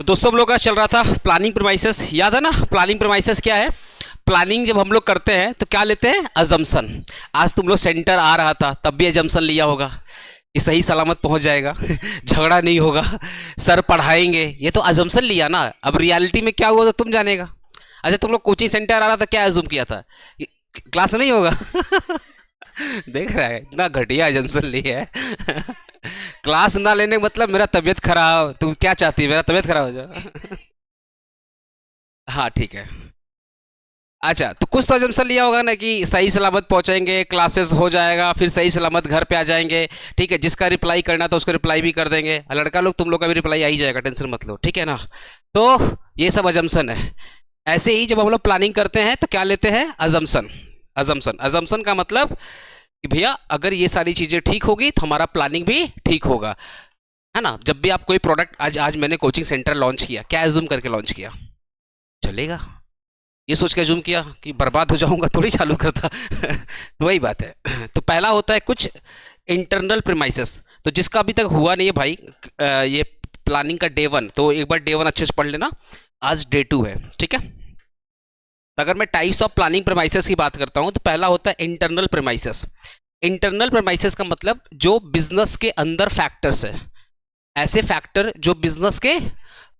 दोस्तों हम लोग का चल रहा था प्लानिंग प्रीमाइसेस, याद है ना? प्लानिंग प्रीमाइसेस क्या है? प्लानिंग जब हम लोग करते हैं तो क्या लेते हैं? अजम्पशन। आज तुम लोग सेंटर आ रहा था तब भी अजम्पशन लिया होगा कि सही सलामत पहुंच जाएगा झगड़ा नहीं होगा, सर पढ़ाएंगे, ये तो अजम्पशन लिया ना। अब रियलिटी में क्या हुआ तो तुम जानेगा। अच्छा, तुम लोग कोचिंग सेंटर आ रहा था, क्या अज्यूम किया था? क्लास नहीं होगा देख रहा है इतना घटिया अजम्पशन लिया है क्लास ना लेने का मतलब मेरा तबीयत खराब। तुम क्या चाहती है, मेरा तबीयत खराब हो जाए? हाँ ठीक है। अच्छा, तो कुछ तो अजम्पशन लिया होगा ना कि सही सलामत पहुंचेंगे, क्लासेस हो जाएगा, फिर सही सलामत घर पे आ जाएंगे। ठीक है, जिसका रिप्लाई करना तो उसको रिप्लाई भी कर देंगे। लड़का लोग तुम लोग का भी रिप्लाई आ ही जाएगा, टेंशन मत लो, ठीक है ना? तो ये सब अजम्पशन है। ऐसे ही जब हम लोग प्लानिंग करते हैं तो क्या लेते हैं? अजम्पशन। अजम्पशन अजम्पशन का मतलब कि भैया अगर ये सारी चीज़ें ठीक होगी तो हमारा प्लानिंग भी ठीक होगा, है ना? जब भी आप कोई प्रोडक्ट, आज आज मैंने कोचिंग सेंटर लॉन्च किया, क्या एज्यूम करके लॉन्च किया? चलेगा, ये सोच के एज्यूम किया कि बर्बाद हो जाऊंगा थोड़ी चालू करता तो वही बात है। तो पहला होता है कुछ इंटरनल प्रीमाइसेस, तो जिसका अभी तक हुआ नहीं है भाई, ये प्लानिंग का डे वन, तो एक बार डे वन अच्छे से पढ़ लेना। आज डे टू है, ठीक है? तो अगर मैं टाइप्स ऑफ प्लानिंग प्रीमाइसेस की बात करता हूं तो पहला होता है इंटरनल प्रीमाइसेस। इंटरनल प्रीमाइसेस का मतलब जो बिजनेस के अंदर फैक्टर्स है, ऐसे फैक्टर जो बिजनेस के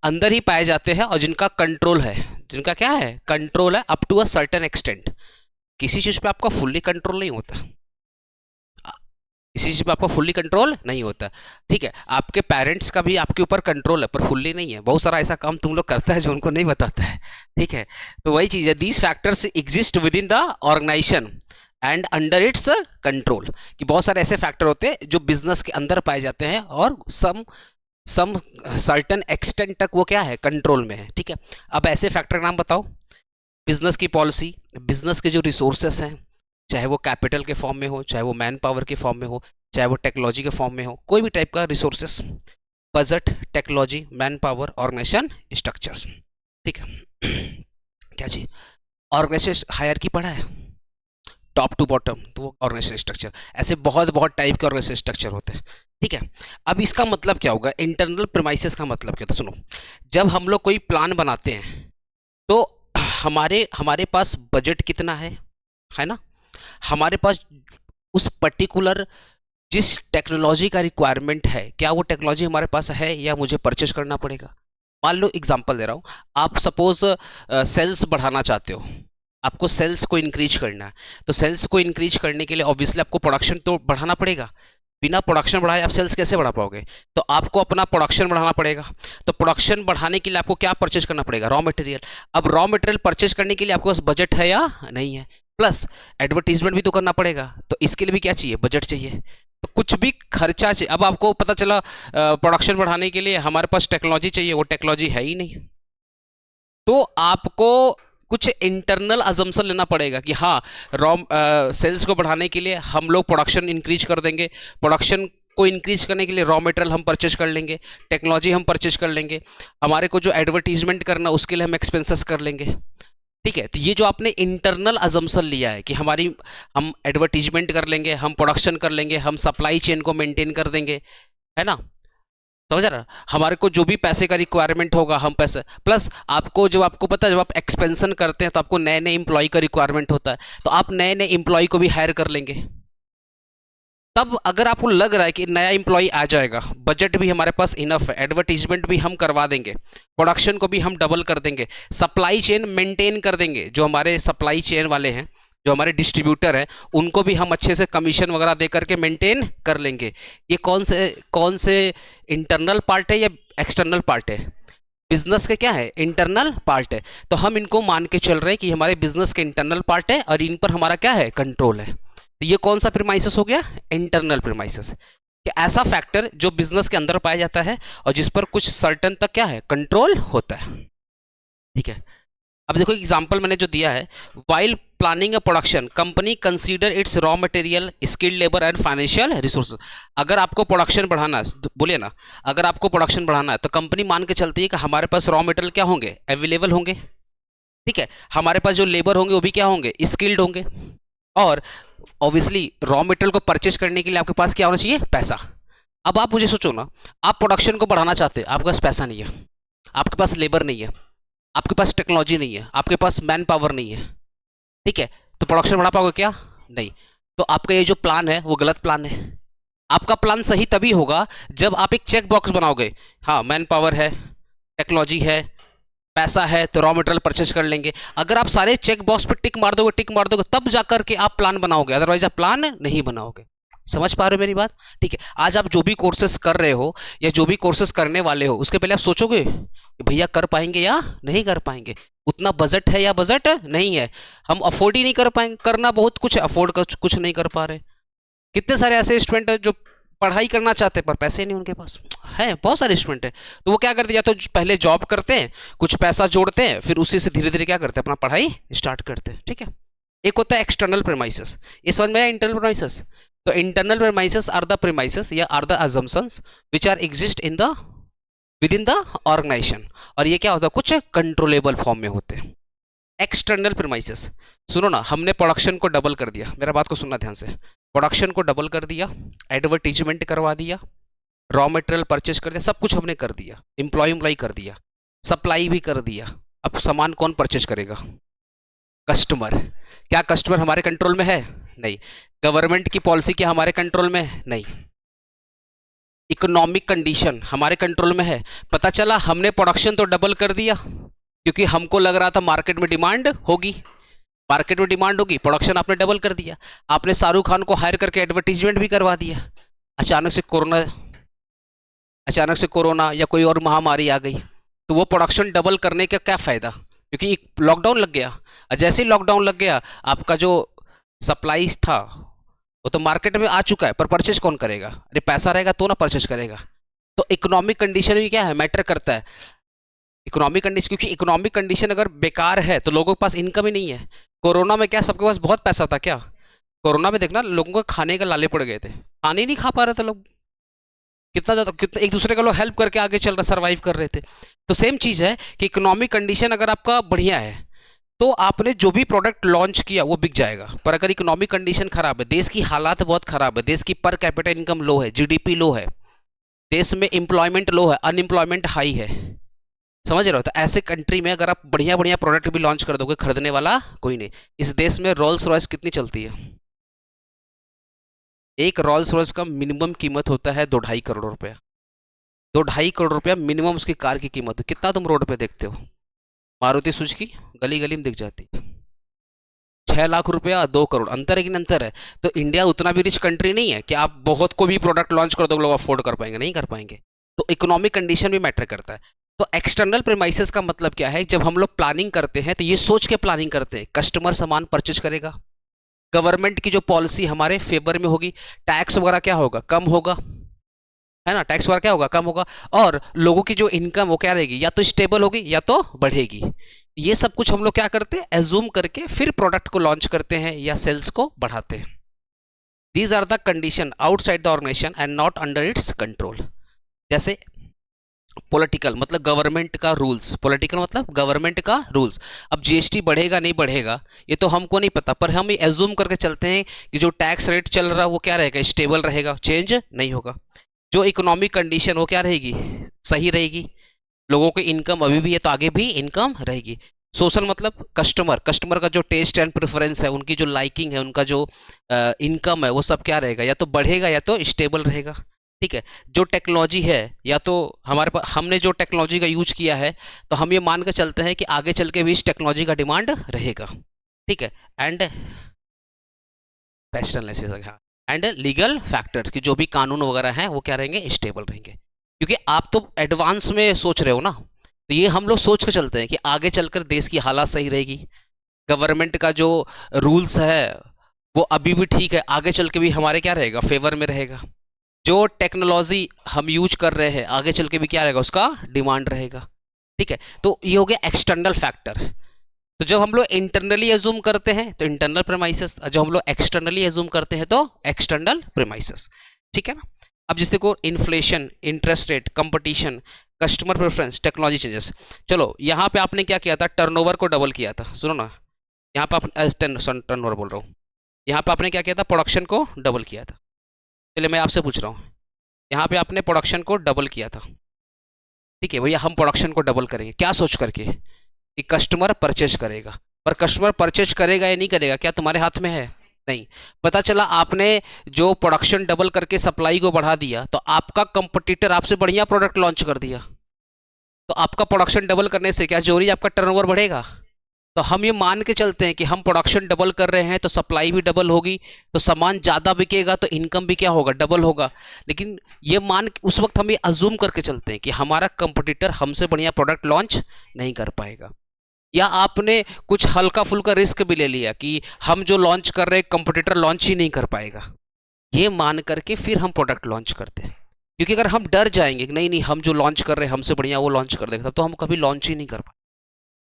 अंदर ही पाए जाते हैं और जिनका कंट्रोल है, जिनका क्या है? कंट्रोल है up to a certain extent. किसी चीज पे आपका फुल्ली कंट्रोल नहीं होता, किसी चीज पे आपका फुल्ली कंट्रोल नहीं होता। ठीक है, आपके पेरेंट्स का भी आपके ऊपर कंट्रोल है पर फुल्ली नहीं है। बहुत सारा ऐसा काम तुम लोग करता है जो उनको नहीं बताता है, ठीक है? तो वही चीज है, these factors exist within the organisation and under its control. कि बहुत सारे ऐसे फैक्टर होते हैं जो बिजनेस के अंदर पाए जाते हैं और सम सर्टन एक्सटेंट तक वो क्या है? कंट्रोल में है, ठीक है? अब ऐसे फैक्टर का नाम बताओ। बिजनेस की पॉलिसी, बिजनेस के जो रिसोर्सेस हैं, चाहे वो कैपिटल के फॉर्म में हो, चाहे वो मैन पावर के फॉर्म में हो, चाहे वो टेक्नोलॉजी के फॉर्म में हो, कोई भी टाइप का resources, budget, technology, manpower, organisation structures, ठीक है? क्या चीज? ऑर्गेनाइजेशन हायरार्की पढ़ा है, टॉप टू बॉटम, तो वो ऑर्गेनाइजेशन स्ट्रक्चर। ऐसे बहुत बहुत टाइप के ऑर्गेनाइजेशन स्ट्रक्चर होते हैं, ठीक है? अब इसका मतलब क्या होगा? इंटरनल प्रीमाइसेस का मतलब क्या होता है? सुनो, जब हम लोग कोई प्लान बनाते हैं तो हमारे हमारे पास बजट कितना है ना? हमारे पास उस पर्टिकुलर जिस टेक्नोलॉजी का रिक्वायरमेंट है, क्या वो टेक्नोलॉजी हमारे पास है या मुझे परचेज करना पड़ेगा? मान लो एग्जांपल दे रहा हूँ, आप सपोज सेल्स बढ़ाना चाहते हो, आपको सेल्स को इंक्रीज करना है। तो सेल्स को इंक्रीज करने के लिए ऑब्वियसली आपको प्रोडक्शन तो बढ़ाना पड़ेगा। बिना प्रोडक्शन बढ़ाए आप सेल्स कैसे बढ़ा पाओगे? तो आपको अपना प्रोडक्शन बढ़ाना पड़ेगा। तो प्रोडक्शन बढ़ाने के लिए आपको क्या परचेज करना पड़ेगा? Raw material. अब रॉ मटेरियल परचेज करने के लिए आपके पास बजट है या नहीं है? प्लस एडवर्टीजमेंट भी तो करना पड़ेगा, तो इसके लिए भी क्या चाहिए? बजट चाहिए। तो कुछ भी खर्चा चाहिए। अब आपको पता चला प्रोडक्शन बढ़ाने के लिए हमारे पास टेक्नोलॉजी चाहिए, वो टेक्नोलॉजी है ही नहीं, तो आपको कुछ इंटरनल अजम्पशन लेना पड़ेगा कि हाँ, रॉ सेल्स को बढ़ाने के लिए हम लोग प्रोडक्शन इंक्रीज कर देंगे, प्रोडक्शन को इंक्रीज करने के लिए रॉ मटेरियल हम परचेज कर लेंगे, टेक्नोलॉजी हम परचेज कर लेंगे, हमारे को जो एडवर्टीजमेंट करना उसके लिए हम एक्सपेंसेस कर लेंगे, ठीक है? तो ये जो आपने इंटरनल अजम्पशन लिया है कि हम एडवर्टीजमेंट कर लेंगे, हम प्रोडक्शन कर लेंगे, हम सप्लाई चेन को मेंटेन कर देंगे, है ना? समझ रहा? हमारे को जो भी पैसे का रिक्वायरमेंट होगा हम पैसे, प्लस आपको जब आपको पता है जब आप एक्सपेंशन करते हैं तो आपको नए नए एम्प्लॉय का रिक्वायरमेंट होता है, तो आप नए नए एम्प्लॉय को भी हायर कर लेंगे। तब अगर आपको लग रहा है कि नया एम्प्लॉय आ जाएगा, बजट भी हमारे पास इनफ है, एडवर्टीजमेंट भी हम करवा देंगे, प्रोडक्शन को भी हम डबल कर देंगे, सप्लाई चेन मेंटेन कर देंगे, जो हमारे सप्लाई चेन वाले हैं, जो हमारे डिस्ट्रीब्यूटर हैं, उनको भी हम अच्छे से कमीशन वगैरह दे करके मेंटेन कर लेंगे। ये कौन से इंटरनल पार्ट है या एक्सटर्नल पार्ट है? बिजनेस के क्या है? इंटरनल पार्ट है। तो हम इनको मान के चल रहे हैं कि हमारे बिजनेस के इंटरनल पार्ट है और इन पर हमारा क्या है? कंट्रोल है। तो ये कौन सा प्रीमाइसेस हो गया? Internal premises. कि ऐसा फैक्टर जो बिजनेस के अंदर पाया जाता है और जिस पर कुछ सर्टन तक क्या है? कंट्रोल होता है, ठीक है? अब देखो एग्जाम्पल मैंने जो दिया है, while planning a production company consider it's raw material, skilled labour and financial resources. अगर आपको प्रोडक्शन बढ़ाना है, बोलिए ना, अगर आपको प्रोडक्शन बढ़ाना है तो कंपनी मान के चलती है कि हमारे पास रॉ मटेरियल क्या होंगे? अवेलेबल होंगे, ठीक है? हमारे पास जो लेबर होंगे वो भी क्या होंगे? स्किल्ड होंगे। और ऑब्वियसली रॉ मटेरियल को परचेज करने के लिए आपके पास क्या होना चाहिए? पैसा। अब आप मुझे सोचो ना, आप प्रोडक्शन को बढ़ाना चाहते हैं, आपके पास पैसा नहीं है, आपके पास लेबर नहीं है, आपके पास टेक्नोलॉजी नहीं है, आपके पास मैन पावर नहीं है, ठीक है, तो प्रोडक्शन बढ़ा पाओगे क्या? नहीं। तो आपका ये जो प्लान है वो गलत प्लान है। आपका प्लान सही तभी होगा जब आप एक चेक बॉक्स बनाओगे, हाँ मैन पावर है, टेक्नोलॉजी है, पैसा है, तो रॉ मटेरियल परचेज कर लेंगे। अगर आप सारे चेक बॉक्स पे टिक मार दोगे तब जाकर के आप प्लान बनाओगे, अदरवाइज आप प्लान नहीं बनाओगे। समझ पा रहे हो मेरी बात? ठीक है, आज आप जो भी कोर्सेस कर रहे हो या जो भी कोर्सेस करने वाले हो, उसके पहले आप सोचोगे कि भैया कर पाएंगे या नहीं कर पाएंगे, उतना बजट है या बजट नहीं है, हम अफोर्ड ही नहीं कर पाएंगे। करना बहुत कुछ है, अफोर्ड कर कुछ नहीं कर पा रहे। कितने सारे ऐसे स्टूडेंट हैं जो पढ़ाई करना चाहते हैं पर पैसे नहीं उनके पास, है बहुत सारे स्टूडेंट हैं। तो वो क्या करते हैं, या तो पहले जॉब करते हैं, कुछ पैसा जोड़ते हैं, फिर उसी से धीरे धीरे क्या करते हैं, अपना पढ़ाई स्टार्ट करते हैं। ठीक है, एक होता है एक्सटर्नल प्रेमाइसेस, ये समझ में आया इंटरनल प्रेमाइसेस? तो internal premises are the premises या are the assumptions which are exist in the within the organisation, और ये क्या होता है, कुछ कंट्रोलेबल फॉर्म में होते हैं। एक्सटर्नल प्रेमाइसेस, सुनो ना, हमने प्रोडक्शन को डबल कर दिया, मेरा बात को सुनना ध्यान से, प्रोडक्शन को डबल कर दिया, एडवर्टीजमेंट करवा दिया, रॉ मटेरियल परचेज कर दिया, सब कुछ हमने कर दिया, एम्प्लॉय कर दिया, सप्लाई भी कर दिया। अब सामान कौन परचेज करेगा? कस्टमर। क्या कस्टमर हमारे कंट्रोल में है? नहीं। गवर्नमेंट की पॉलिसी क्या हमारे कंट्रोल में है? नहीं। इकोनॉमिक कंडीशन हमारे कंट्रोल में है? पता चला हमने प्रोडक्शन तो डबल कर दिया क्योंकि हमको लग रहा था मार्केट में डिमांड होगी, मार्केट में डिमांड होगी, प्रोडक्शन आपने डबल कर दिया। आपने शाहरुख खान को हायर करके एडवर्टीजमेंट भी करवा दिया। अचानक से कोरोना या कोई और महामारी आ गई, तो वो प्रोडक्शन डबल करने का क्या फ़ायदा, क्योंकि लॉकडाउन लग गया। और जैसे ही लॉकडाउन लग गया, आपका जो सप्लाई था वो तो मार्केट में आ चुका है, पर परचेज कौन करेगा? अरे पैसा रहेगा तो ना परचेज करेगा। तो इकोनॉमिक कंडीशन भी क्या है, मैटर करता है। इकोनॉमिक कंडीशन, क्योंकि इकोनॉमिक कंडीशन अगर बेकार है तो लोगों के पास इनकम ही नहीं है। कोरोना में क्या सबके पास बहुत पैसा था क्या? कोरोना में देखना लोगों को खाने के लाले पड़ गए थे, खाने ही नहीं खा पा रहे थे लोग, कितना ज़्यादा, कितना एक दूसरे का लोग हेल्प करके आगे चल रहे, सर्वाइव कर रहे थे। तो सेम चीज़ है कि इकोनॉमिक कंडीशन अगर आपका बढ़िया है तो आपने जो भी प्रोडक्ट लॉन्च किया वो बिक जाएगा। पर अगर इकोनॉमिक कंडीशन खराब है, देश की हालात बहुत खराब है, देश की पर कैपिटा इनकम लो है, जीडीपी लो है, देश में एम्प्लॉयमेंट लो है, अनएम्प्लॉयमेंट हाई है, समझ रहे हो, तो ऐसे कंट्री में अगर आप बढ़िया बढ़िया प्रोडक्ट भी लॉन्च कर दोगे, खरीदने वाला कोई नहीं। इस देश में रोल्स रॉयस कितनी चलती है? एक रोल्स रॉयस का मिनिमम कीमत होता है 2-2.5 करोड़ रुपया। 2-2.5 करोड़ रुपया मिनिमम उसकी कार की कीमत है। कितना तुम रोड पे देखते हो? मारुति सुजुकी गली गली में दिख जाती है। 6 लाख रुपया 2 करोड़, अंतर है कि नहीं अंतर है? तो इंडिया उतना भी रिच कंट्री नहीं है कि आप बहुत को भी प्रोडक्ट लॉन्च कर दो लोग अफोर्ड कर पाएंगे, नहीं कर पाएंगे। तो इकोनॉमिक कंडीशन भी मैटर करता है। तो एक्सटर्नल प्रेमाइसेस का मतलब क्या है, जब हम लोग प्लानिंग करते हैं तो ये सोच के प्लानिंग करते हैं कस्टमर सामान परचेज करेगा, गवर्नमेंट की जो पॉलिसी हमारे फेवर में होगी, टैक्स वगैरह क्या होगा, कम होगा, है ना, टैक्स वगैरह क्या होगा, कम होगा, और लोगों की जो इनकम वो क्या रहेगी, या तो स्टेबल होगी या तो बढ़ेगी। ये सब कुछ हम लोग क्या करते हैं, एज्यूम करके फिर प्रोडक्ट को लॉन्च करते हैं या सेल्स को बढ़ाते हैं। These are the condition outside the organisation and not under its control. जैसे पॉलिटिकल मतलब गवर्नमेंट का रूल्स, पॉलिटिकल मतलब गवर्नमेंट का रूल्स। अब जीएसटी बढ़ेगा नहीं बढ़ेगा ये तो हमको नहीं पता, पर हम एज्यूम करके चलते हैं कि जो टैक्स रेट चल रहा है वो क्या रहेगा, स्टेबल रहेगा, चेंज नहीं होगा। जो इकोनॉमिक कंडीशन वो क्या रहेगी, सही रहेगी, लोगों की इनकम अभी भी है तो आगे भी इनकम रहेगी। सोशल मतलब कस्टमर, कस्टमर का जो टेस्ट एंड प्रेफरेंस है, उनकी जो लाइकिंग है, उनका जो इनकम है, वो सब क्या रहेगा, या तो बढ़ेगा या तो स्टेबल रहेगा। ठीक है, जो टेक्नोलॉजी है, या तो हमारे पास हमने जो टेक्नोलॉजी का यूज किया है तो हम ये मान कर चलते हैं कि आगे चल के भी इस टेक्नोलॉजी का डिमांड रहेगा। ठीक है, एंड एंड लीगल फैक्टर की जो भी कानून वगैरह हैं वो क्या रहेंगे, स्टेबल रहेंगे। क्योंकि आप तो एडवांस में सोच रहे हो ना, तो ये हम लोग सोच के चलते हैं कि आगे चलकर देश की हालात सही रहेगी, गवर्नमेंट का जो रूल्स है वो अभी भी ठीक है, आगे चल के भी हमारे क्या रहेगा, फेवर में रहेगा। जो टेक्नोलॉजी हम यूज कर रहे हैं आगे चल के भी क्या रहेगा, उसका डिमांड रहेगा। ठीक है, तो ये हो गया एक्सटर्नल फैक्टर। तो जब हम लोग इंटरनली एज्यूम करते हैं तो इंटरनल प्रेमाइसेस, जब हम लोग एक्सटर्नली एज्यूम करते हैं तो एक्सटर्नल प्रेमाइसेस। ठीक है ना। अब जिस देखो inflation, interest rate, competition, customer preference, technology changes. चलो यहाँ पे आपने क्या किया था, टर्नओवर को डबल किया था। सुनो ना, यहाँ पे आप टर्नओवर बोल रहा हूँ, यहाँ पे आपने क्या किया था, प्रोडक्शन को डबल किया था। चलिए मैं आपसे पूछ रहा हूँ, यहाँ पे आपने प्रोडक्शन को डबल किया था, ठीक है भैया, हम प्रोडक्शन को डबल करेंगे, क्या सोच करके कि कस्टमर परचेज करेगा। पर कस्टमर परचेज करेगा या नहीं करेगा, क्या तुम्हारे हाथ में है? नहीं। पता चला आपने जो प्रोडक्शन डबल करके सप्लाई को बढ़ा दिया, तो आपका कंपटीटर आपसे बढ़िया प्रोडक्ट लॉन्च कर दिया, तो आपका प्रोडक्शन डबल करने से क्या जोरी आपका टर्नओवर बढ़ेगा? तो हम ये मान के चलते हैं कि हम प्रोडक्शन डबल कर रहे हैं तो सप्लाई भी डबल होगी, तो सामान ज़्यादा बिकेगा तो इनकम भी क्या होगा, डबल होगा। लेकिन ये मान उस वक्त हम ये अज्यूम करके चलते हैं कि हमारा कंपटीटर हमसे बढ़िया प्रोडक्ट लॉन्च नहीं कर पाएगा। या आपने कुछ हल्का फुल्का रिस्क भी ले लिया कि हम जो लॉन्च कर रहे हैं कंपटीटर लॉन्च ही नहीं कर पाएगा, ये मान करके फिर हम प्रोडक्ट लॉन्च करते हैं। क्योंकि अगर हम डर जाएंगे कि नहीं नहीं हम जो लॉन्च कर रहे हैं हमसे बढ़िया वो लॉन्च कर देगा, तो हम कभी लॉन्च ही नहीं कर पाएंगे।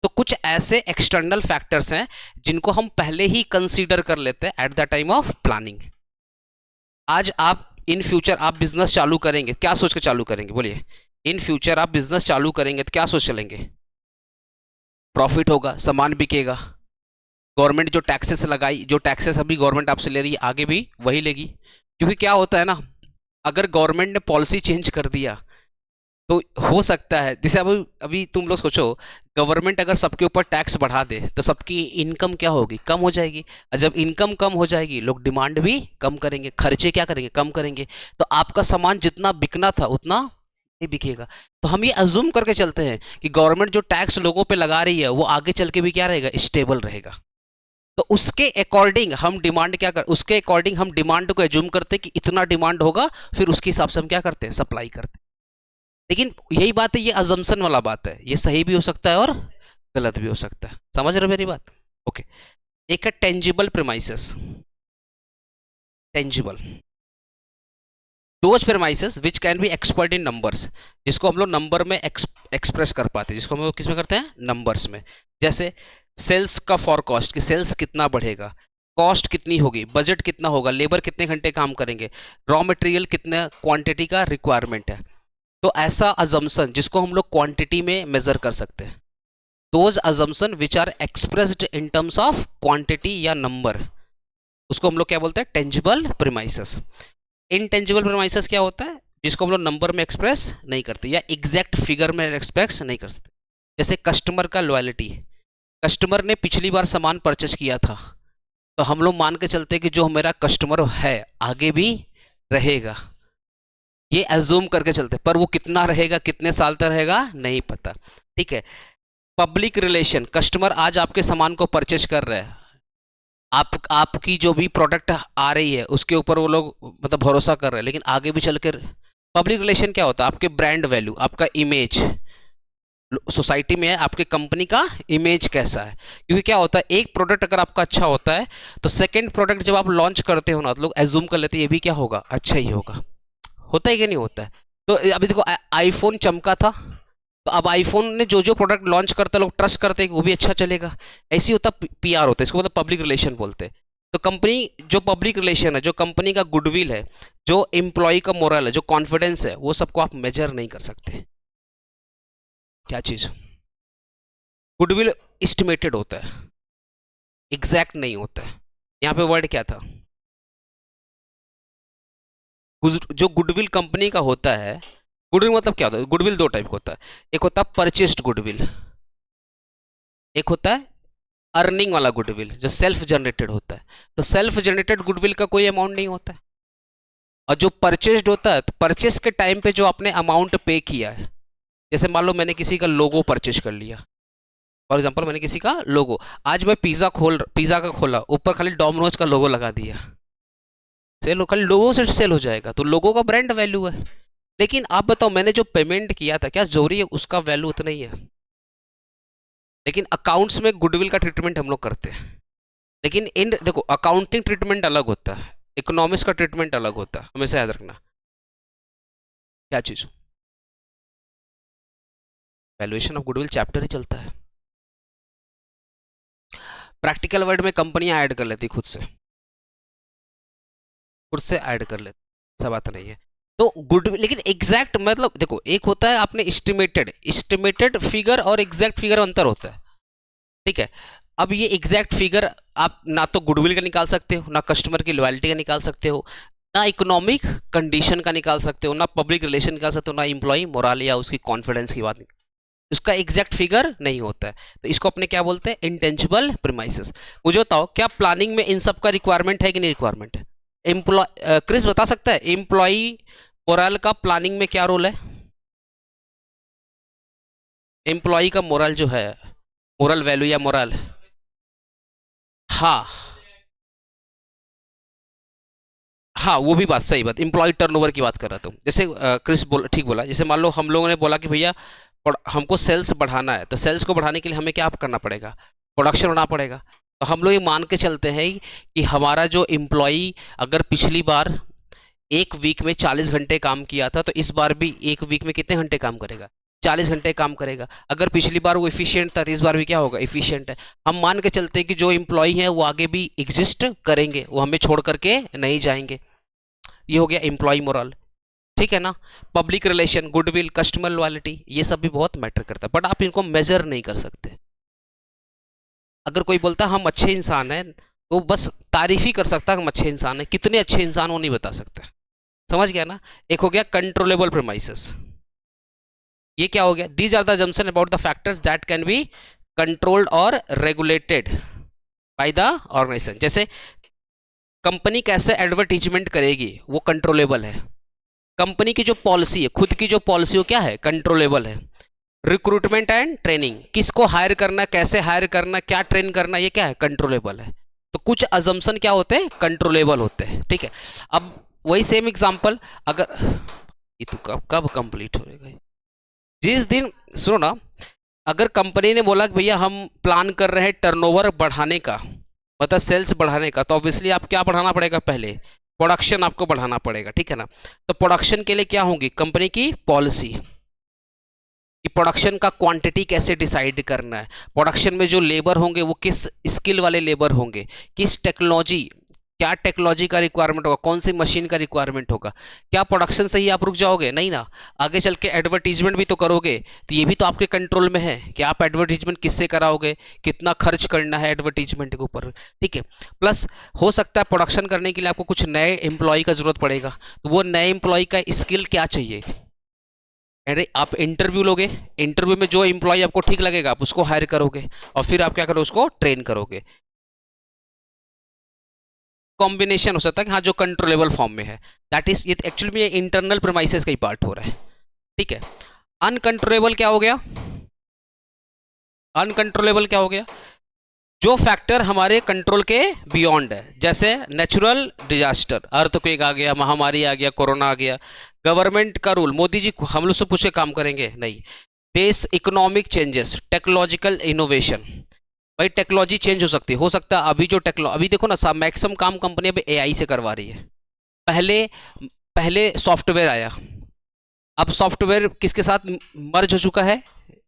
तो कुछ ऐसे एक्सटर्नल फैक्टर्स हैं जिनको हम पहले ही कंसीडर कर लेते हैं at the time of planning. आज आप इन फ्यूचर आप बिजनेस चालू करेंगे, क्या सोच के चालू करेंगे बोलिए? इन फ्यूचर आप बिजनेस चालू करेंगे तो क्या सोच चलेंगे? प्रॉफिट होगा, सामान बिकेगा, गवर्नमेंट जो टैक्सेस लगाई, जो टैक्सेस अभी गवर्नमेंट आपसे ले रही है आगे भी वही लेगी। क्योंकि क्या होता है ना, अगर गवर्नमेंट ने पॉलिसी चेंज कर दिया तो हो सकता है, जैसे अभी अभी तुम लोग सोचो, गवर्नमेंट अगर सबके ऊपर टैक्स बढ़ा दे तो सबकी इनकम क्या होगी, कम हो जाएगी। और जब इनकम कम हो जाएगी लोग डिमांड भी कम करेंगे, खर्चे क्या करेंगे, कम करेंगे, तो आपका सामान जितना बिकना था उतना नहीं बिकेगा। तो हम ये अज्यूम करके चलते हैं कि गवर्नमेंट जो टैक्स लोगों पे लगा रही है वो आगे चल के भी क्या रहेगा, स्टेबल रहेगा। तो उसके अकॉर्डिंग हम डिमांड क्या कर, उसके अकॉर्डिंग हम डिमांड को एज्यूम करते हैं कि इतना डिमांड होगा, फिर उसके हिसाब से हम क्या करते हैं, सप्लाई करते हैं। लेकिन यही बात है, ये अजम्पशन वाला बात है, ये सही भी हो सकता है और गलत भी हो सकता है। समझ रहे हो मेरी बात? ओके। एक है tangible premises. Tangible those premises which can be expert in numbers, जिसको हम लोग नंबर में एक्सप्रेस कर पाते हैं, जिसको हम लोग किस में करते हैं, नंबर्स में। जैसे सेल्स का फॉरकास्ट कि सेल्स कितना बढ़ेगा, कॉस्ट कितनी होगी, बजट कितना होगा, लेबर कितने घंटे काम करेंगे, रॉ मटेरियल कितने क्वांटिटी का रिक्वायरमेंट है। तो ऐसा अजम्पशन जिसको हम लोग क्वांटिटी में मेजर कर सकते हैं, those assumption which are expressed in terms of quantity या नंबर, उसको हम लोग क्या बोलते हैं, टेंजिबल प्रीमाइसेस। इनटेंजिबल प्रीमाइसेस क्या होता है, जिसको हम लोग नंबर में एक्सप्रेस नहीं करते या एग्जैक्ट फिगर में एक्सप्रेस नहीं कर सकते। जैसे कस्टमर का लॉयल्टी, कस्टमर ने पिछली बार सामान परचेज किया था, तो हम लोग मान के चलते हैं कि जो मेरा कस्टमर है आगे भी रहेगा, ये एज्यूम करके चलते, पर वो कितना रहेगा, कितने साल तक रहेगा, नहीं पता। ठीक है। पब्लिक रिलेशन, कस्टमर आज आपके सामान को परचेज कर रहे हैं, आपकी जो भी प्रोडक्ट आ रही है उसके ऊपर वो लोग मतलब भरोसा कर रहे हैं, लेकिन आगे भी चलकर पब्लिक रिलेशन क्या होता है, आपके ब्रांड वैल्यू, आपका इमेज सोसाइटी में है, आपके कंपनी का इमेज कैसा है। क्योंकि क्या होता है, एक प्रोडक्ट अगर आपका अच्छा होता है तो सेकंड प्रोडक्ट जब आप लॉन्च करते हो ना, तो लोग एज्यूम कर लेते हैं ये भी क्या होगा, अच्छा ही होगा। होता है कि नहीं होता है? तो अभी देखो आईफोन चमका था, तो अब आईफोन ने जो जो प्रोडक्ट लॉन्च करता है लोग ट्रस्ट करते हैं कि वो भी अच्छा चलेगा। ऐसी होता पीआर होता है, इसको मतलब पब्लिक रिलेशन बोलते हैं। तो कंपनी जो पब्लिक रिलेशन है, जो कंपनी का गुडविल है, जो एम्प्लॉय का मोरल है, जो कॉन्फिडेंस है, वो सबको आप मेजर नहीं कर सकते। क्या चीज? गुडविल एस्टिमेटेड होता है, एग्जैक्ट नहीं होता है। यहाँ पे वर्ड क्या था, जो गुडविल कंपनी का होता है, गुडविल मतलब क्या होता है, गुडविल दो टाइप का होता है, एक होता है परचेस्ड गुडविल, एक होता है अर्निंग वाला गुडविल जो सेल्फ जनरेटेड होता है। तो सेल्फ जनरेटेड गुडविल का कोई अमाउंट नहीं होता है, और जो परचेस्ड होता है, तो परचेस के टाइम पे जो आपने अमाउंट पे किया है, जैसे मान लो मैंने किसी का लोगो परचेज कर लिया, फॉर एग्जाम्पल मैंने किसी का लोगो, आज मैं पिज़्ज़ा का खोला, ऊपर खाली डोमिनोज का लोगो लगा दिया, सेल खाली लोगो से सेल हो जाएगा, तो लोगो का ब्रांड वैल्यू है। लेकिन आप बताओ मैंने जो पेमेंट किया था, क्या जरूरी है उसका वैल्यू उतना ही है? लेकिन अकाउंट्स में गुडविल का ट्रीटमेंट हम लोग करते हैं, लेकिन इन देखो अकाउंटिंग ट्रीटमेंट अलग होता है, इकोनॉमिक्स का ट्रीटमेंट अलग होता है, हमेशा याद रखना। क्या चीज? वैल्यूएशन ऑफ गुडविल चैप्टर ही चलता है। प्रैक्टिकल वर्ड में कंपनियां ऐड कर लेती खुद से ऐड कर लेती, ऐसा बात नहीं है। तो गुडविल, लेकिन एग्जैक्ट मतलब देखो, एक होता है आपने एस्टिमेटेड फिगर और एग्जैक्ट फिगर अंतर होता है। ठीक है। अब ये एग्जैक्ट फिगर आप ना तो गुडविल का निकाल सकते हो, ना कस्टमर की लॉयल्टी का निकाल सकते हो, ना इकोनॉमिक कंडीशन का निकाल सकते हो, ना पब्लिक रिलेशन निकाल सकते हो, ना इम्प्लॉय मोराल या उसकी कॉन्फिडेंस की बात, उसका एग्जैक्ट फिगर नहीं होता है। तो इसको अपने क्या बोलते हैं, इंटेंजिबल प्रीमाइसेस। मुझे बताओ क्या प्लानिंग में इन सब का रिक्वायरमेंट है कि नहीं रिक्वायरमेंट है? एम्प्लॉय क्रिस बता सकता है एम्प्लॉय मोरल का प्लानिंग में क्या रोल है? एम्प्लॉय का मोरल जो है, मोरल वैल्यू या मोरल, हाँ हाँ वो भी बात सही बात, इम्प्लॉय टर्नओवर की बात कर रहा था। जैसे क्रिस ठीक बोला, जैसे मान लो हम लोगों ने बोला कि भैया हमको सेल्स बढ़ाना है, तो सेल्स को बढ़ाने के लिए हमें क्या करना पड़ेगा, प्रोडक्शन बढ़ाना पड़ेगा। तो हम लोग ये मान के चलते हैं कि हमारा जो एम्प्लॉई अगर पिछली बार एक वीक में 40 घंटे काम किया था, तो इस बार भी एक वीक में कितने घंटे काम करेगा, 40 घंटे काम करेगा। अगर पिछली बार वो इफिशियंट था, तो इस बार भी क्या होगा, इफिशियंट है। हम मान के चलते हैं कि जो एम्प्लॉई हैं वो आगे भी एग्जिस्ट करेंगे, वो हमें छोड़ करके नहीं जाएंगे। ये हो गया एम्प्लॉय मोरल, ठीक है ना। Public relation, goodwill, customer loyalty, ये सब भी बहुत मैटर करता है, बट आप इनको मेजर नहीं कर सकते। अगर कोई बोलता है हम अच्छे इंसान हैं, तो बस तारीफ ही कर सकता है हम अच्छे इंसान हैं, कितने अच्छे इंसान वो नहीं बता सकते। समझ गया ना। एक हो गया कंट्रोलेबल प्रीमाइसेस, ये क्या हो गया, these are the assumption about the factors that can be controlled और रेगुलेटेड बाय द ऑर्गेनाइजेशन। जैसे कंपनी कैसे एडवर्टीजमेंट करेगी वो कंट्रोलेबल है, कंपनी की जो पॉलिसी है, खुद की जो पॉलिसी हो क्या है, कंट्रोलेबल है। रिक्रूटमेंट एंड ट्रेनिंग, किसको हायर करना, कैसे हायर करना, क्या ट्रेन करना, ये क्या है, कंट्रोलेबल है। तो कुछ अजम्पशन क्या होते हैं, कंट्रोलेबल होते हैं, ठीक है। अब वही सेम एग्जांपल, अगर ये तो कब कब कंप्लीट हो जाएगा, जिस दिन, सुनो ना, अगर कंपनी ने बोला कि भैया हम प्लान कर रहे हैं टर्नओवर बढ़ाने का, मतलब सेल्स बढ़ाने का, तो ऑब्वियसली आप क्या बढ़ाना पड़ेगा, पहले प्रोडक्शन आपको बढ़ाना पड़ेगा, ठीक है ना। तो प्रोडक्शन के लिए क्या होगी, कंपनी की पॉलिसी, कि प्रोडक्शन का क्वांटिटी कैसे डिसाइड करना है, प्रोडक्शन में जो लेबर होंगे वो किस स्किल वाले लेबर होंगे, किस टेक्नोलॉजी, क्या टेक्नोलॉजी का रिक्वायरमेंट होगा, कौन सी मशीन का रिक्वायरमेंट होगा। क्या प्रोडक्शन से ही आप रुक जाओगे, नहीं ना, आगे चल के एडवर्टीजमेंट भी तो करोगे, तो ये भी तो आपके कंट्रोल में है कि आप एडवर्टीजमेंट किससे कराओगे, कितना खर्च करना है एडवर्टीजमेंट के ऊपर, ठीक है। प्लस हो सकता है प्रोडक्शन करने के लिए आपको कुछ नए एम्प्लॉय का जरूरत पड़ेगा, तो वो नए एम्प्लॉय का स्किल क्या चाहिए, अरे आप इंटरव्यू लोगे, इंटरव्यू में जो एम्प्लॉय आपको ठीक लगेगा आप उसको हायर करोगे, और फिर आप क्या करोगे, उसको ट्रेन करोगे। कॉम्बिनेशन हो सकता है कि हाँ जो कंट्रोलेबल फॉर्म में है, दैट इज, ये एक्चुअली में इंटरनल प्रेमाइसेस का ही पार्ट हो रहा है, ठीक है। अनकंट्रोलेबल क्या हो गया, अनकंट्रोलेबल क्या हो गया, जो फैक्टर हमारे कंट्रोल के बियॉन्ड है, जैसे नेचुरल डिजास्टर, अर्थक्वेक आ गया, महामारी आ गया, कोरोना आ गया, गवर्नमेंट का रूल, मोदी जी हम लोग से पूछे काम करेंगे नहीं, देश, इकोनॉमिक चेंजेस, टेक्नोलॉजिकल इनोवेशन, भाई टेक्नोलॉजी चेंज हो सकता है, अभी जो टेक्नोलॉजी, अभी देखो ना मैक्सिमम काम कंपनी अभी एआई से करवा रही है। पहले पहले सॉफ्टवेयर आया, अब सॉफ्टवेयर किसके साथ मर्ज हो चुका है,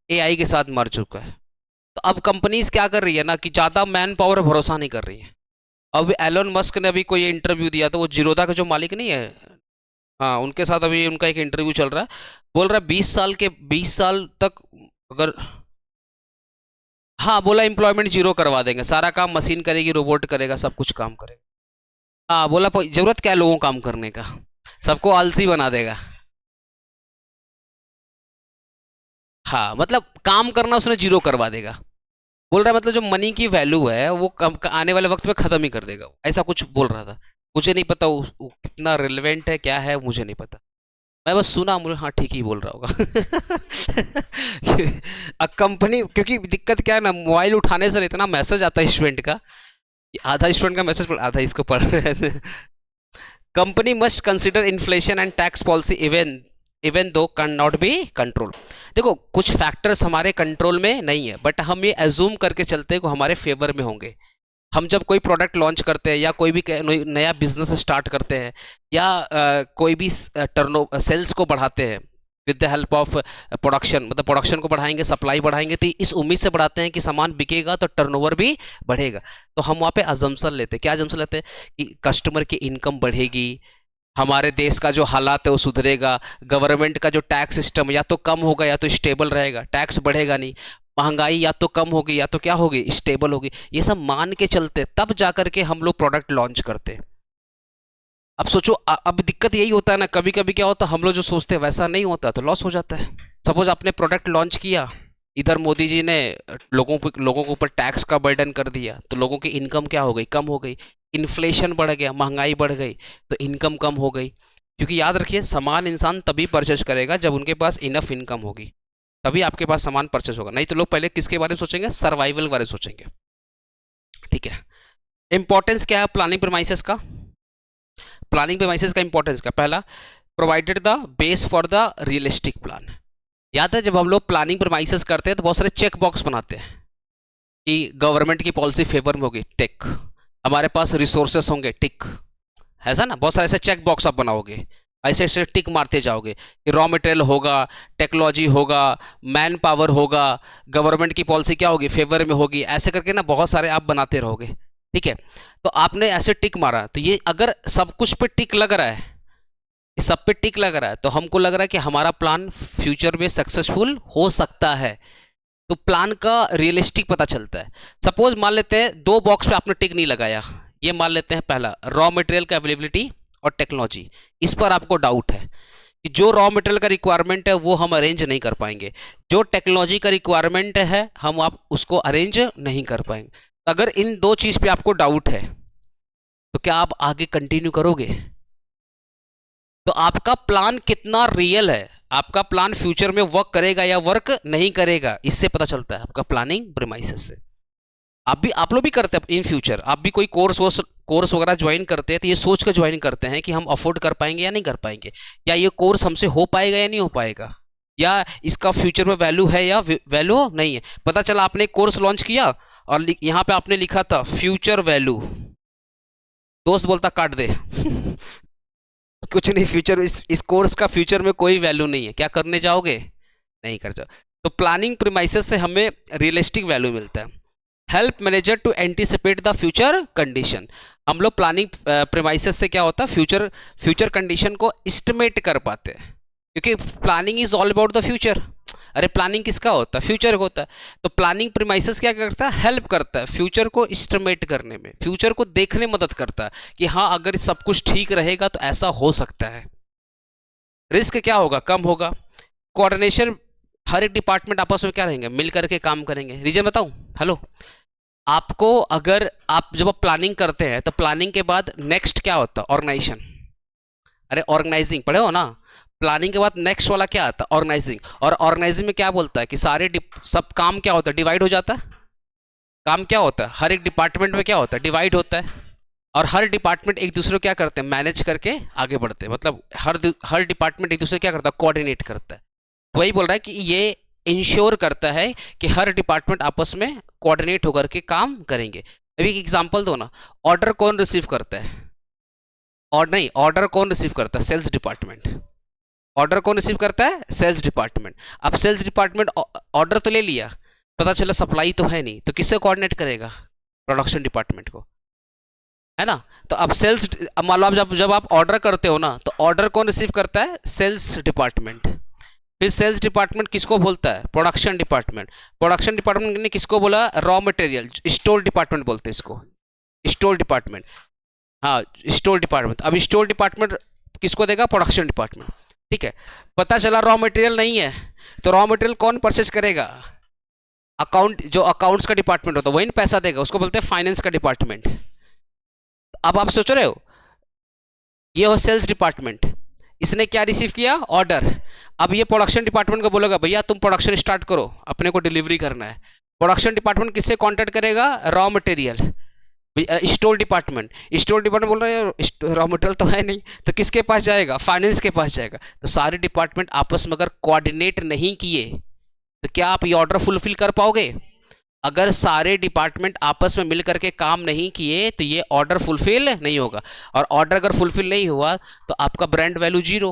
एआई के साथ मर्ज हो चुका है। तो अब कंपनीज क्या कर रही है ना, कि ज़्यादा मैन पावर भरोसा नहीं कर रही है। अब एलोन मस्क ने अभी कोई इंटरव्यू दिया, तो वो जीरोधा का जो मालिक नहीं है, हाँ उनके साथ अभी उनका एक इंटरव्यू चल रहा है, बोल रहा है 20 साल तक अगर, हाँ बोला एम्प्लॉयमेंट जीरो करवा देंगे, सारा काम मशीन करेगी, रोबोट करेगा, सब कुछ काम करेगा। हाँ बोला जरूरत क्या है लोगों को काम करने का, सबको आलसी बना देगा। हाँ मतलब काम करना उसने जीरो करवा देगा, बोल रहा है मतलब जो मनी की वैल्यू है वो आने वाले वक्त में खत्म ही कर देगा, ऐसा कुछ बोल रहा था। मुझे नहीं पता वो कितना रिलेवेंट है, क्या है मुझे नहीं पता, मैं बस सुना, मुझे हाँ ठीक ही बोल रहा होगा। कंपनी, क्योंकि दिक्कत क्या है ना, मोबाइल उठाने से इतना मैसेज आता है स्टूडेंट का, आधा स्टूडेंट का मैसेज आधा इसको पढ़ रहे हैं। Company must consider inflation and tax policy even even though can not be control. देखो कुछ फैक्टर्स हमारे कंट्रोल में नहीं है, बट हम ये एज्यूम करके चलते हैं कि हमारे फेवर में होंगे। हम जब कोई प्रोडक्ट लॉन्च करते हैं या कोई भी नया बिजनेस स्टार्ट करते हैं, या कोई भी सेल्स को बढ़ाते हैं with the help of production, मतलब प्रोडक्शन को बढ़ाएंगे, सप्लाई बढ़ाएंगे, तो इस उम्मीद से बढ़ाते हैं कि सामान बिकेगा तो टर्नओवर भी बढ़ेगा। तो हम वहाँ पे अजम्पशन लेते हैं, क्या अजम्पशन लेते हैं, कि कस्टमर की इनकम बढ़ेगी, हमारे देश का जो हालात है वो सुधरेगा, गवर्नमेंट का जो टैक्स सिस्टम या तो कम होगा या तो स्टेबल रहेगा, टैक्स बढ़ेगा नहीं, महंगाई या तो कम होगी या तो क्या होगी, स्टेबल होगी। ये सब मान के चलते तब जा करके हम लोग प्रोडक्ट लॉन्च करते। अब सोचो अब दिक्कत यही होता है ना, कभी कभी क्या होता है, हम लोग जो सोचते हैं वैसा नहीं होता तो लॉस हो जाता है। सपोज आपने प्रोडक्ट लॉन्च किया, इधर मोदी जी ने लोगों के ऊपर टैक्स का बर्डन कर दिया, तो लोगों की इनकम क्या हो गई, कम हो गई। इन्फ्लेशन बढ़ गया, महंगाई बढ़ गई, तो इनकम कम हो गई। क्योंकि याद रखिए, सामान इंसान तभी परचेज करेगा जब उनके पास इनफ इनकम होगी, तभी आपके पास सामान परचेज होगा। नहीं तो लोग पहले किसके बारे में सोचेंगे, सर्वाइवल बारे में सोचेंगे। ठीक है। इंपॉर्टेंस क्या है प्लानिंग प्रेमाइसेस का? प्लानिंग प्रेमाइसेस का इंपॉर्टेंस क्या? पहला, provided the base for the realistic plan. याद है जब हम लोग प्लानिंग प्रेमाइसेस करते हैं तो बहुत सारे चेक बॉक्स बनाते हैं कि गवर्नमेंट की पॉलिसी फेवर में होगी, टिक। हमारे पास रिसोर्सेस होंगे, टिक। ऐसा ना, बहुत सारे ऐसे चेक बॉक्स आप बनाओगे, ऐसे ऐसे टिक मारते जाओगे कि रॉ मटेरियल होगा, टेक्नोलॉजी होगा, मैन पावर होगा, गवर्नमेंट की पॉलिसी क्या होगी, फेवर में होगी, ऐसे करके ना बहुत सारे आप बनाते रहोगे। ठीक है। तो आपने ऐसे टिक मारा, तो ये अगर सब कुछ पे टिक लग रहा है, सब पे टिक लग रहा है, तो हमको लग रहा है कि हमारा प्लान फ्यूचर में सक्सेसफुल हो सकता है। तो प्लान का रियलिस्टिक पता चलता है। सपोज मान लेते हैं दो बॉक्स पे आपने टिक नहीं लगाया, ये मान लेते हैं पहला, रॉ मटेरियल का अवेलेबिलिटी और टेक्नोलॉजी। इस पर आपको डाउट है कि जो रॉ मटेरियल का रिक्वायरमेंट है वो हम अरेंज नहीं कर पाएंगे, जो टेक्नोलॉजी का रिक्वायरमेंट है हम आप उसको अरेंज नहीं कर पाएंगे। अगर इन दो चीज पे आपको डाउट है तो क्या आप आगे कंटिन्यू करोगे? तो आपका प्लान कितना रियल है, आपका प्लान फ्यूचर में वर्क करेगा या वर्क नहीं करेगा, इससे पता चलता है आपका प्लानिंग प्रेमाइसेस से। आप लोग भी करते हैं इन फ्यूचर, आप भी कोई कोर्स वगैरह ज्वाइन करते हैं तो ये सोच कर ज्वाइन करते हैं कि हम अफोर्ड कर पाएंगे या नहीं कर पाएंगे, या ये कोर्स हमसे हो पाएगा या नहीं हो पाएगा, या इसका फ्यूचर में वैल्यू है या वैल्यू नहीं है। पता चला आपने एक कोर्स लॉन्च किया और यहाँ पे आपने लिखा था फ्यूचर वैल्यू, दोस्त बोलता काट दे कुछ नहीं, फ्यूचर इस कोर्स का फ्यूचर में कोई वैल्यू नहीं है, क्या करने जाओगे, नहीं कर जाओ। तो प्लानिंग प्रीमाइसेस से हमें रियलिस्टिक वैल्यू मिलता है। Help manager to anticipate the future condition. हम लोग प्लानिंग प्रीमाइसेस से क्या होता है, फ्यूचर कंडीशन को एस्टिमेट कर पाते हैं, क्योंकि planning is all about the future. अरे प्लानिंग किसका होता है, फ्यूचर का होता है। तो प्लानिंग प्रीमाइसेस क्या करता है, हेल्प करता है फ्यूचर को एस्टिमेट करने में, फ्यूचर को देखने में मदद करता है कि हाँ अगर सब कुछ ठीक रहेगा तो ऐसा हो सकता है। रिस्क क्या होगा, कम होगा। कोऑर्डिनेशन, हर एक डिपार्टमेंट आपस में क्या रहेंगे, मिल करके काम करेंगे। रीजन बताऊं, हेलो, आपको अगर आप जब आप प्लानिंग करते हैं तो प्लानिंग के बाद नेक्स्ट क्या होता है, ऑर्गेनाइजेशन। अरे ऑर्गेनाइजिंग पढ़े हो ना, प्लानिंग के बाद नेक्स्ट वाला क्या आता है, ऑर्गेनाइजिंग। और ऑर्गेनाइजिंग में क्या बोलता है कि सारे सब काम क्या होता है, डिवाइड हो जाता है। काम क्या होता है, हर एक डिपार्टमेंट में क्या होता है, डिवाइड होता है। और हर डिपार्टमेंट एक दूसरे को क्या करते हैं, मैनेज करके आगे बढ़ते हैं। मतलब हर डिपार्टमेंट एक दूसरे क्या करता है, कोऑर्डिनेट करता है। वही बोल रहा है कि ये इंश्योर करता है कि हर डिपार्टमेंट आपस में कोऑर्डिनेट होकर के काम करेंगे। अभी एक एग्जांपल दो ना, ऑर्डर कौन रिसीव करता है, और नहीं, ऑर्डर कौन रिसीव करता है, सेल्स डिपार्टमेंट। ऑर्डर कौन रिसीव करता है, सेल्स डिपार्टमेंट। अब सेल्स डिपार्टमेंट ऑर्डर तो ले लिया, पता चला सप्लाई तो है नहीं, तो किससे कोऑर्डिनेट करेगा, प्रोडक्शन डिपार्टमेंट को, है ना। तो अब सेल्स, मान लो जब आप ऑर्डर करते हो ना, तो ऑर्डर कौन रिसीव करता है, सेल्स डिपार्टमेंट। फिर सेल्स डिपार्टमेंट किसको बोलता है, प्रोडक्शन डिपार्टमेंट। प्रोडक्शन डिपार्टमेंट ने किसको बोला, रॉ मटेरियल, स्टोर डिपार्टमेंट बोलते हैं इसको, स्टोर डिपार्टमेंट। हाँ, स्टोर डिपार्टमेंट। अब स्टोर डिपार्टमेंट किसको देगा, प्रोडक्शन डिपार्टमेंट। ठीक है। पता चला रॉ मटेरियल नहीं है, तो रॉ मटेरियल कौन परचेज करेगा, अकाउंट, जो अकाउंट्स का डिपार्टमेंट होता है वही पैसा देगा, उसको बोलते हैं फाइनेंस का डिपार्टमेंट। अब आप सोच रहे हो, ये हो सेल्स डिपार्टमेंट, इसने क्या रिसीव किया, ऑर्डर। अब ये प्रोडक्शन डिपार्टमेंट को बोलेगा भैया तुम प्रोडक्शन स्टार्ट करो, अपने को डिलीवरी करना है। प्रोडक्शन डिपार्टमेंट किससे कांटेक्ट करेगा, रॉ मटेरियल। स्टोर डिपार्टमेंट बोल रहा है रॉ मटेरियल तो है नहीं, तो किसके पास जाएगा, फाइनेंस के पास जाएगा। तो सारे डिपार्टमेंट आपस में अगर कोऑर्डिनेट नहीं किए तो क्या आप ये ऑर्डर फुलफिल कर पाओगे। अगर सारे डिपार्टमेंट आपस में मिल करके काम नहीं किए तो ये ऑर्डर फुलफिल नहीं होगा, और ऑर्डर अगर फुलफिल नहीं हुआ तो आपका ब्रांड वैल्यू जीरो।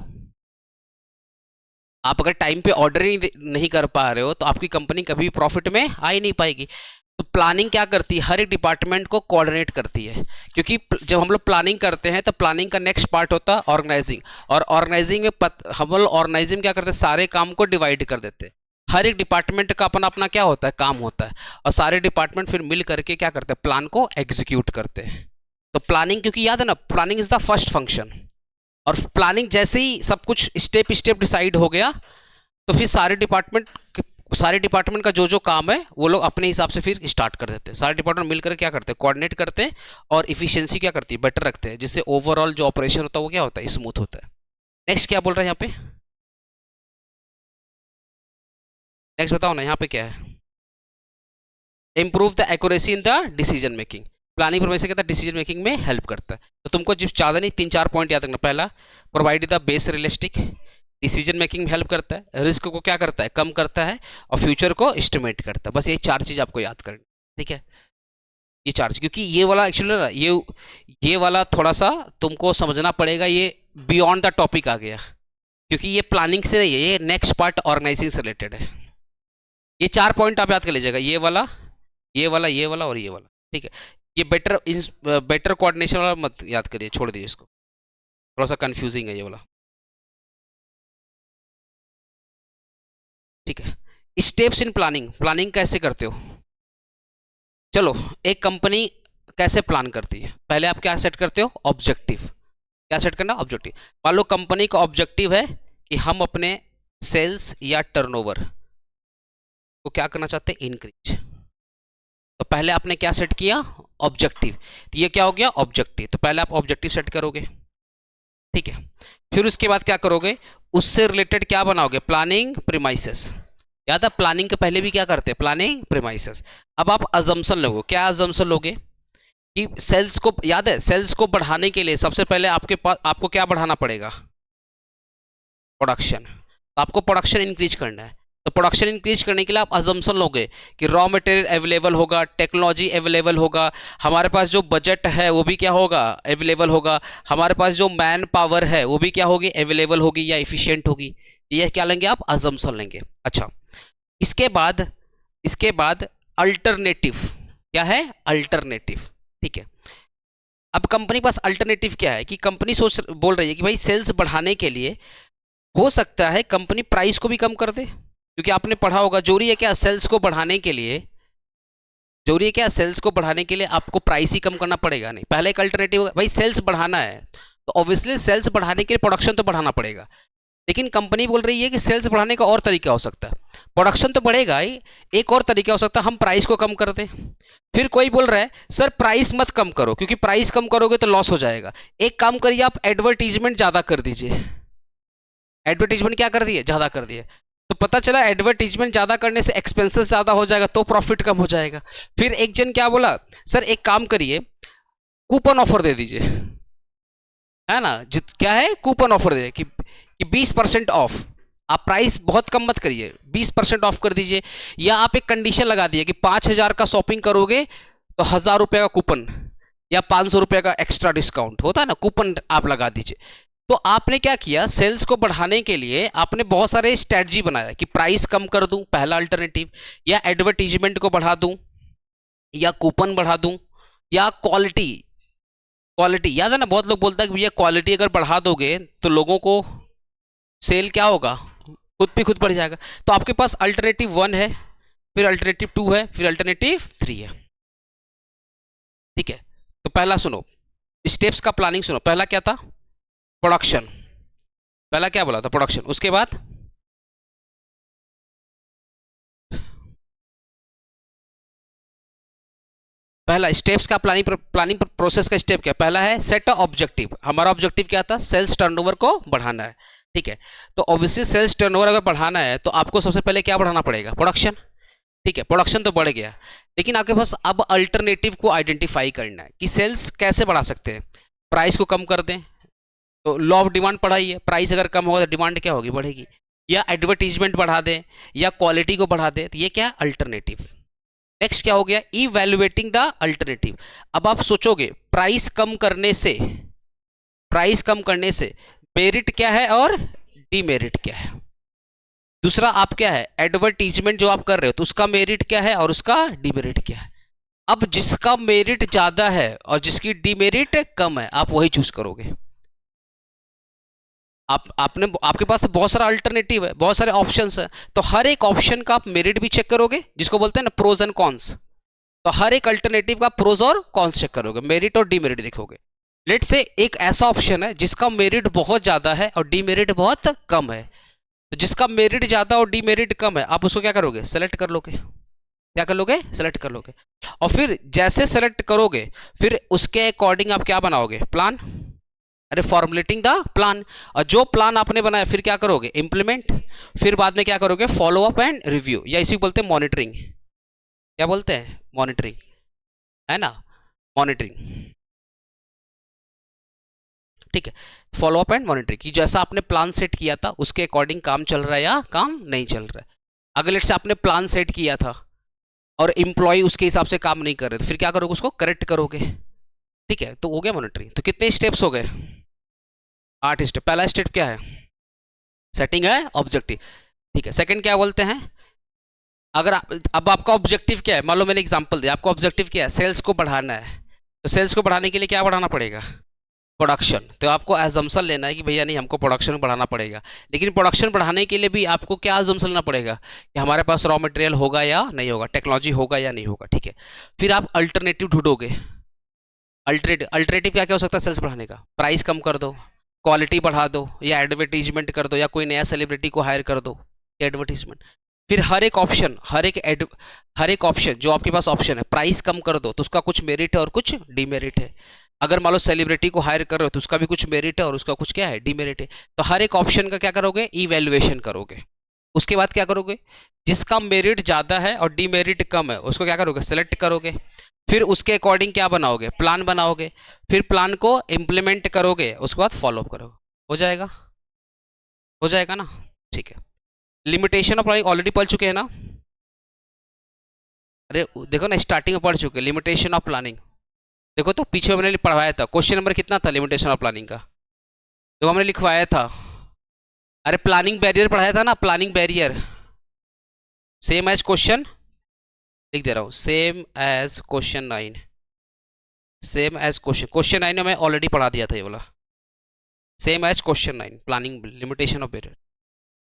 आप अगर टाइम पे ऑर्डर ही नहीं कर पा रहे हो तो आपकी कंपनी कभी प्रॉफिट में आ ही नहीं पाएगी। तो प्लानिंग क्या करती है, हर एक डिपार्टमेंट को कोऑर्डिनेट करती है, क्योंकि जब हम लोग प्लानिंग करते हैं तो प्लानिंग का नेक्स्ट पार्ट होता है ऑर्गेनाइजिंग। और ऑर्गेनाइजिंग में हम लोग ऑर्गेनाइजिंग क्या करते हैं, सारे काम को डिवाइड कर देते हैं। हर एक डिपार्टमेंट का अपना अपना क्या होता है, काम होता है, और सारे डिपार्टमेंट फिर मिल करके क्या करते हैं, प्लान को एग्जीक्यूट करते हैं। तो प्लानिंग, क्योंकि याद है ना, planning is the first function, और प्लानिंग जैसे ही सब कुछ स्टेप स्टेप डिसाइड हो गया, तो फिर सारे डिपार्टमेंट का जो जो काम है वो लोग अपने हिसाब से फिर स्टार्ट कर देते हैं। सारे डिपार्टमेंट मिलकर क्या करते हैं, कोऑर्डिनेट करते हैं, और इफिशियंसी क्या करती है, बेटर रखते हैं, जिससे ओवरऑल जो ऑपरेशन होता है वो क्या होता है, स्मूथ होता है। नेक्स्ट क्या बोल रहे हैं यहाँ पे, नेक्स्ट बताओ ना यहाँ पे क्या है, improve the accuracy in the decision making. Planning process कहता है डिसीजन मेकिंग में हेल्प करता है। तो तुमको जिस ज़्यादा नहीं 3-4 पॉइंट याद रखना। पहला, provide the base realistic, decision making में हेल्प करता है, रिस्क को क्या करता है, कम करता है, और फ्यूचर को एस्टिमेट करता है। बस ये 4 चीज़ आपको याद करनी, ठीक है, ये 4 चीज़। क्योंकि ये वाला एक्चुअली ना, ये वाला थोड़ा सा तुमको समझना पड़ेगा, ये बियॉन्ड द टॉपिक आ गया, क्योंकि ये प्लानिंग से नहीं है, ये नेक्स्ट पार्ट ऑर्गेनाइजिंग से रिलेटेड है। ये 4 पॉइंट आप याद कर लीजिएगा, ये वाला, ये वाला, ये वाला और ये वाला, ठीक है। ये बेटर कोऑर्डिनेशन वाला मत याद करिए, छोड़ दीजिए इसको, थोड़ा सा कंफ्यूजिंग है ये वाला, ठीक है। स्टेप्स इन प्लानिंग, प्लानिंग कैसे करते हो, चलो, एक कंपनी कैसे प्लान करती है, पहले आप क्या सेट करते हो, ऑब्जेक्टिव। क्या सेट करना, ऑब्जेक्टिव। मान लो कंपनी का ऑब्जेक्टिव है कि हम अपने सेल्स या टर्नओवर को क्या करना चाहते हैं, इंक्रीज। तो पहले आपने क्या सेट किया, ऑब्जेक्टिव। तो ये क्या हो गया, ऑब्जेक्टिव। तो पहले आप ऑब्जेक्टिव सेट करोगे, ठीक है। फिर उसके बाद क्या करोगे, उससे रिलेटेड क्या बनाओगे, प्लानिंग प्रीमाइसेस। याद है, प्लानिंग के पहले भी क्या करते हैं, प्लानिंग प्रीमाइसेस। अब आप अजम्पशन लोगे, क्या अजम्पशन लोगे कि सेल्स को, याद है, सेल्स को बढ़ाने के लिए सबसे पहले आपके पास, आपको क्या बढ़ाना पड़ेगा, प्रोडक्शन। तो आपको प्रोडक्शन इंक्रीज करना है। तो प्रोडक्शन इंक्रीज करने के लिए आप अजम्पशन लोगे कि रॉ मटेरियल अवेलेबल होगा, टेक्नोलॉजी अवेलेबल होगा, हमारे पास जो बजट है वो भी क्या होगा, अवेलेबल होगा, हमारे पास जो मैन पावर है वो भी क्या होगी, अवेलेबल होगी या इफिशियंट होगी। ये क्या लेंगे आप, अजम्पशन लेंगे। अच्छा, इसके बाद अल्टरनेटिव, क्या है, अल्टरनेटिव, ठीक है। अब कंपनी पास अल्टरनेटिव क्या है, कि कंपनी बोल रही है कि भाई सेल्स बढ़ाने के लिए हो सकता है कंपनी प्राइस को भी कम कर दे, क्योंकि आपने पढ़ा होगा, जरूरी है क्या, सेल्स को बढ़ाने के लिए, जरूरी है क्या, सेल्स को बढ़ाने के लिए आपको प्राइस ही कम करना पड़ेगा, नहीं। पहले एक अल्टरनेटिव, भाई सेल्स बढ़ाना है तो ऑब्वियसली सेल्स बढ़ाने के लिए प्रोडक्शन तो बढ़ाना पड़ेगा, लेकिन कंपनी बोल रही है कि सेल्स बढ़ाने का और तरीका हो सकता है, प्रोडक्शन तो बढ़ेगा ही, एक और तरीका हो सकता है, हम प्राइस को कम कर दें। फिर कोई बोल रहा है सर प्राइस मत कम करो, क्योंकि प्राइस कम करोगे तो लॉस हो जाएगा, एक काम करिए आप एडवर्टीजमेंट ज़्यादा कर दीजिए। एडवर्टीजमेंट क्या कर दिए, ज़्यादा कर दिए। तो पता चला एडवर्टीजमेंट ज़्यादा करने से एक्सपेंसेस ज़्यादा हो जाएगा, तो प्रॉफिट कम हो जाएगा। फिर एक जन क्या बोला, सर एक काम करिए, कूपन ऑफर दे दीजिए, है ना, क्या है, कूपन ऑफर दे कि 20% ऑफ, आप प्राइस बहुत कम मत करिए, 20% ऑफ कर दीजिए। या आप एक कंडीशन लगा दिए कि 5,000 का शॉपिंग करोगे तो 1,000 रुपये का कूपन या 500 रुपये का एक्स्ट्रा डिस्काउंट होता है ना, कूपन आप लगा दीजिए। तो आपने क्या किया, सेल्स को बढ़ाने के लिए आपने बहुत सारे स्ट्रैटेजी बनाया कि प्राइस कम कर दूं, पहला अल्टरनेटिव, या एडवर्टीजमेंट को बढ़ा दूं, या कूपन बढ़ा दूं, या क्वालिटी। क्वालिटी याद है ना, बहुत लोग बोलता है कि भैया क्वालिटी अगर बढ़ा दोगे तो लोगों को सेल क्या होगा, खुद भी खुद बढ़ जाएगा। तो आपके पास अल्टरनेटिव 1 है, फिर अल्टरनेटिव 2 है, फिर अल्टरनेटिव 3 है, ठीक है। तो पहला सुनो, स्टेप्स का प्लानिंग सुनो। पहला क्या था, प्रोडक्शन। पहला क्या बोला था, प्रोडक्शन। उसके बाद पहला स्टेप्स का प्लानिंग प्रोसेस का स्टेप क्या, पहला है सेट ऑब्जेक्टिव। हमारा ऑब्जेक्टिव क्या था, सेल्स टर्नओवर को बढ़ाना है, ठीक है। तो ऑब्वियसली सेल्स टर्नओवर अगर बढ़ाना है तो आपको सबसे पहले क्या बढ़ाना पड़ेगा, प्रोडक्शन, ठीक है। प्रोडक्शन तो बढ़ गया, लेकिन आपके पास अब अल्टरनेटिव को आइडेंटिफाई करना है कि सेल्स कैसे बढ़ा सकते हैं। प्राइस को कम कर दें तो लॉ ऑफ डिमांड पढ़ाई है, प्राइस अगर कम होगा तो डिमांड क्या होगी, बढ़ेगी। या एडवर्टीजमेंट बढ़ा दें, या क्वालिटी को बढ़ा दें, तो ये क्या, अल्टरनेटिव। नेक्स्ट क्या हो गया, इवैल्यूएटिंग द अल्टरनेटिव। अब आप सोचोगे प्राइस कम करने से मेरिट क्या है और डीमेरिट क्या है। दूसरा आप क्या है, एडवर्टीजमेंट जो आप कर रहे हो तो उसका मेरिट क्या है और उसका डीमेरिट क्या है। अब जिसका मेरिट ज्यादा है और जिसकी डीमेरिट कम है, आप वही चूज करोगे। आपके पास तो बहुत सारा अल्टरनेटिव है, बहुत सारे ऑप्शंस है, तो हर एक ऑप्शन का आप मेरिट भी चेक करोगे, जिसको बोलते हैं ना प्रोज एंड कॉन्स। तो हर एक अल्टरनेटिव का प्रोज और कॉन्स चेक करोगे, मेरिट और डीमेरिट देखोगे। लेट से एक ऐसा ऑप्शन है जिसका मेरिट बहुत ज्यादा है और डीमेरिट बहुत कम है, तो जिसका मेरिट ज्यादा और डीमेरिट कम है आप उसको क्या करोगे, सेलेक्ट कर लोगे। क्या कर लोगे, सेलेक्ट कर लोगे। और फिर जैसे सेलेक्ट करोगे फिर उसके अकॉर्डिंग आप क्या बनाओगे, प्लान। अरे फॉर्मुलेटिंग द प्लान। और जो प्लान आपने बनाया फिर क्या करोगे, इंप्लीमेंट। फिर बाद में क्या करोगे, फॉलो अप एंड रिव्यू, या इसी को बोलते हैं मॉनिटरिंग। क्या बोलते हैं, मॉनिटरिंग, है ना, मॉनिटरिंग। ठीक है, फॉलो अप एंड मॉनिटरिंग कि जैसा आपने प्लान सेट किया था उसके अकॉर्डिंग काम चल रहा है या काम नहीं चल रहा है। अगर लेट से आपने प्लान सेट किया था और एम्प्लॉय उसके हिसाब से काम नहीं कर रहे तो फिर क्या करोगे, उसको करेक्ट करोगे। ठीक है, तो हो गया मॉनिटरिंग। तो कितने स्टेप्स हो गए, 8 स्टेप। पहला स्टेप क्या है, सेटिंग है ऑब्जेक्टिव। ठीक है, सेकंड क्या बोलते हैं, अगर अब आपका ऑब्जेक्टिव क्या है, मान लो मैंने एग्जांपल दिया, आपका ऑब्जेक्टिव क्या है, सेल्स को बढ़ाना है। तो सेल्स को बढ़ाने के लिए क्या बढ़ाना पड़ेगा, प्रोडक्शन। तो आपको एजम्पशन लेना है कि भैया नहीं हमको प्रोडक्शन बढ़ाना पड़ेगा, लेकिन प्रोडक्शन बढ़ाने के लिए भी आपको क्या एजम्पशन लेना पड़ेगा कि हमारे पास रॉ मटेरियल होगा या नहीं होगा, टेक्नोलॉजी होगा या नहीं होगा। ठीक है, फिर आप अल्टरनेटिव ढूंढोगे। अल्टरनेटिव क्या क्या हो सकता है सेल्स बढ़ाने का, प्राइस कम कर दो, क्वालिटी बढ़ा दो, या एडवर्टीजमेंट कर दो, या कोई नया सेलिब्रिटी को हायर कर दो, एडवर्टीजमेंट। फिर हर एक ऑप्शन जो आपके पास ऑप्शन है, प्राइस कम कर दो तो उसका कुछ मेरिट है और कुछ डीमेरिट है। अगर मान लो सेलिब्रिटी को हायर कर रहे हो तो उसका भी कुछ मेरिट है और उसका कुछ क्या है, डीमेरिट है। तो हर एक ऑप्शन का क्या करोगे, इवैल्यूएशन करोगे। उसके बाद क्या करोगे, जिसका मेरिट ज्यादा है और डीमेरिट कम है उसको क्या करोगे, सेलेक्ट करोगे। फिर उसके अकॉर्डिंग क्या बनाओगे, प्लान बनाओगे। फिर प्लान को इम्प्लीमेंट करोगे, उसके बाद फॉलो अप करोगे। हो जाएगा, हो जाएगा ना। ठीक है, लिमिटेशन ऑफ प्लानिंग ऑलरेडी पढ़ चुके हैं ना। अरे देखो ना, स्टार्टिंग में पढ़ चुके लिमिटेशन ऑफ प्लानिंग। देखो तो पीछे मैंने पढ़वाया था, क्वेश्चन नंबर कितना था लिमिटेशन ऑफ प्लानिंग का, देखो हमने लिखवाया था। अरे प्लानिंग बैरियर पढ़ाया था ना, planning barrier, same as question, लिख दे रहा हूँ, same as question 9, same as question 9 में मैं ऑलरेडी पढ़ा दिया था ये वाला, same as question 9, planning limitation of barrier.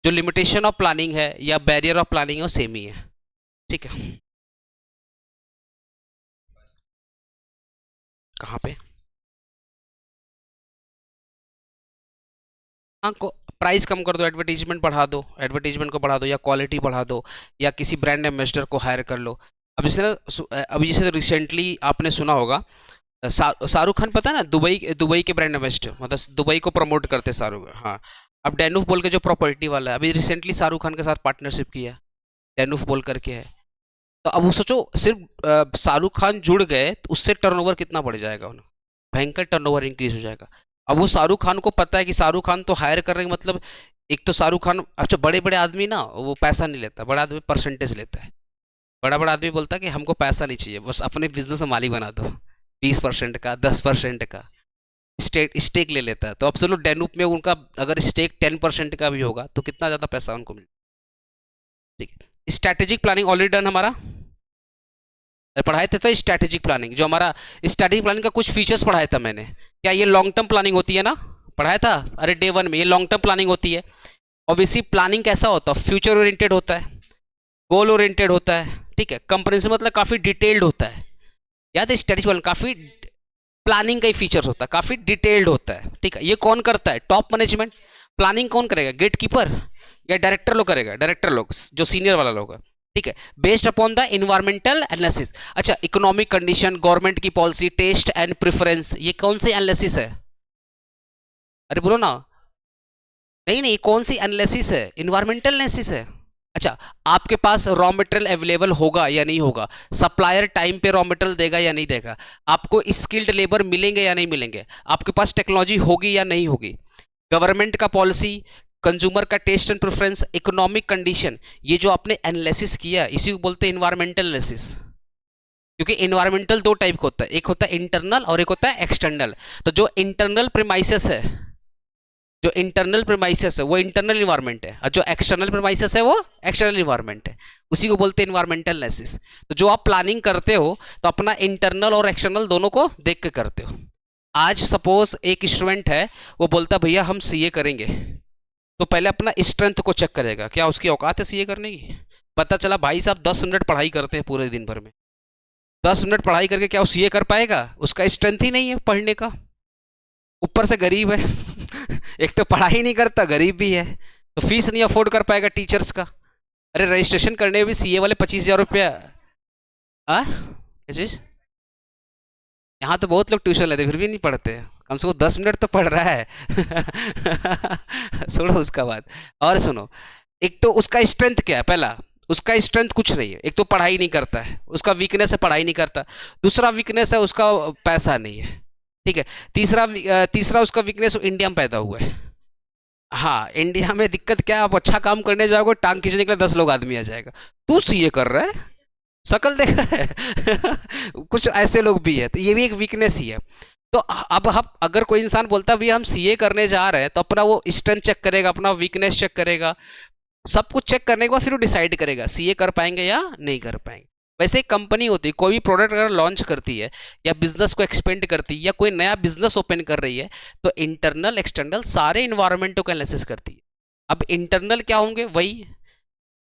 जो लिमिटेशन ऑफ प्लानिंग है या बैरियर ऑफ प्लानिंग है वो सेम ही है। ठीक है, कहाँ पे, हाँ को प्राइस कम कर दो, एडवर्टीजमेंट बढ़ा दो, एडवर्टीजमेंट को बढ़ा दो, या क्वालिटी बढ़ा दो, या किसी ब्रांड एम्बेसडर को हायर कर लो। अब जैसे ना, अभी जैसे रिसेंटली आपने सुना होगा, शाहरुख खान, पता है ना, दुबई के ब्रांड एम्बेसडर, मतलब दुबई को प्रमोट करते शाहरुख, हाँ। अब डेनूफ बोल के जो प्रॉपर्टी वाला है, अभी रिसेंटली शाहरुख खान के साथ पार्टनरशिप किया, डेनूफ बोल करके है। तो अब वो सोचो, सिर्फ शाहरुख खान जुड़ गए तो उससे टर्नओवर कितना बढ़ जाएगा उन्हें, भयंकर टर्नओवर इंक्रीज हो जाएगा। अब वो शाहरुख खान को पता है कि शाहरुख खान तो हायर करने का मतलब, एक तो शाहरुख खान, अच्छा बड़े बड़े आदमी ना वो पैसा नहीं लेता, बड़ा आदमी परसेंटेज लेता है। बड़ा बड़ा आदमी बोलता है कि हमको पैसा नहीं चाहिए, बस अपने बिजनेस में मालिक बना दो, 20% का, 10% का स्टेक स्टेक ले लेता है। तो अब चलो डेनूप में उनका अगर स्टेक 10% का भी होगा तो कितना ज़्यादा पैसा उनको मिलता है। ठीक है, स्ट्रैटेजिक प्लानिंग ऑलरेडी डन हमारा, पढ़ाए थे तो स्ट्रैटेजिक प्लानिंग, जो हमारा स्ट्रैटेजिक प्लानिंग का कुछ फीचर्स पढ़ाया था मैंने, क्या ये लॉन्ग टर्म प्लानिंग होती है ना, पढ़ाया था। अरे डे 1 में ये लॉन्ग टर्म प्लानिंग होती है। ऑब्वियसली प्लानिंग कैसा होता है, फ्यूचर ओरिएंटेड होता है, गोल ओरिएंटेड होता है। ठीक है, कंपनी से मतलब काफ़ी डिटेल्ड होता है, याद है, स्ट्रैटेजिक प्लानिंग काफ़ी प्लानिंग का ही फीचर्स होता है, काफ़ी डिटेल्ड होता है। ठीक है, ये कौन करता है, टॉप मैनेजमेंट। प्लानिंग कौन करेगा, गेट कीपर या डायरेक्टर लोग करेगा, डायरेक्टर लोग जो सीनियर वाला लोग है। ठीक है, based upon the environmental analysis. अच्छा, इकोनॉमिक कंडीशन, गवर्नमेंट की पॉलिसी, टेस्ट एंड प्रेफरेंस, ये कौन सी एनालिसिस है, अरे बोलो ना। नहीं नहीं, कौन सी एनालिसिस है, इन्वायरमेंटल एनालिसिस है। अच्छा, आपके पास रॉ मटेरियल अवेलेबल होगा या नहीं होगा, सप्लायर टाइम पे रॉ मटेरियल देगा या नहीं देगा, आपको स्किल्ड लेबर मिलेंगे या नहीं मिलेंगे, आपके पास टेक्नोलॉजी होगी या नहीं होगी, गवर्नमेंट का पॉलिसी, कंज्यूमर का taste and preference, economic condition, ये जो आपने एनालिसिस किया इसी को बोलते हैं इन्वायरमेंटल एनालिसिस। क्योंकि इन्वायरमेंटल दो टाइप का होता है, एक होता है इंटरनल और एक होता है एक्सटर्नल। तो जो इंटरनल प्रीमाइसेस है, जो इंटरनल प्रीमाइसेस है वो इंटरनल इन्वायरमेंट है, और जो एक्सटर्नल प्रीमाइसेस है वो एक्सटर्नल इन्वायरमेंट है, उसी को बोलते हैं इन्वायरमेंटल एनालिसिस। तो जो आप प्लानिंग करते हो तो अपना इंटरनल और एक्सटर्नल दोनों को देख के करते हो। आज सपोज एक स्टूडेंट है, वो बोलता भैया हम सीए करेंगे, तो पहले अपना स्ट्रेंथ को चेक करेगा, क्या उसकी औकात है सीए करने की। पता चला भाई साहब 10 मिनट पढ़ाई करते हैं पूरे दिन भर में, 10 मिनट पढ़ाई करके क्या वो सीए कर पाएगा? उसका स्ट्रेंथ ही नहीं है पढ़ने का, ऊपर से गरीब है एक तो पढ़ाई नहीं करता, गरीब भी है, तो फीस नहीं अफोर्ड कर पाएगा टीचर्स का। अरे रजिस्ट्रेशन करने में भी सीए वाले 25,000 रुपया। आ क्या चीज? यहाँ तो बहुत लोग ट्यूशन लेते फिर भी नहीं पढ़ते, कम से कम 10 मिनट तो पढ़ रहा है सुनो उसका बात। और सुनो, एक तो उसका स्ट्रेंथ क्या है? पहला, उसका स्ट्रेंथ कुछ नहीं है, एक तो पढ़ाई नहीं करता है, उसका वीकनेस है पढ़ाई नहीं करता। दूसरा वीकनेस है उसका पैसा नहीं है, ठीक है। तीसरा उसका वीकनेस इंडिया में पैदा हुआ है। हाँ, इंडिया में दिक्कत क्या है, आप अच्छा काम करने जाओगे टांग खींचने के लिए 10 लोग आदमी आ जाएगा। तू सीए कर रहा है, शकल देखा है कुछ ऐसे लोग भी है, तो ये भी एक वीकनेस ही है। तो अब हम, अगर कोई इंसान बोलता है भैया हम सीए करने जा रहे हैं, तो अपना वो स्ट्रेंथ चेक करेगा, अपना वीकनेस चेक करेगा, सब कुछ चेक करने के बाद फिर वो डिसाइड करेगा सीए कर पाएंगे या नहीं कर पाएंगे। वैसे एक कंपनी होती है, कोई भी प्रोडक्ट अगर लॉन्च करती है या बिजनेस को एक्सपेंड करती है या कोई नया बिजनेस ओपन कर रही है, तो इंटरनल एक्सटर्नल सारे इन्वायरमेंटों का एनालिसिस करती है। अब इंटरनल क्या होंगे? वही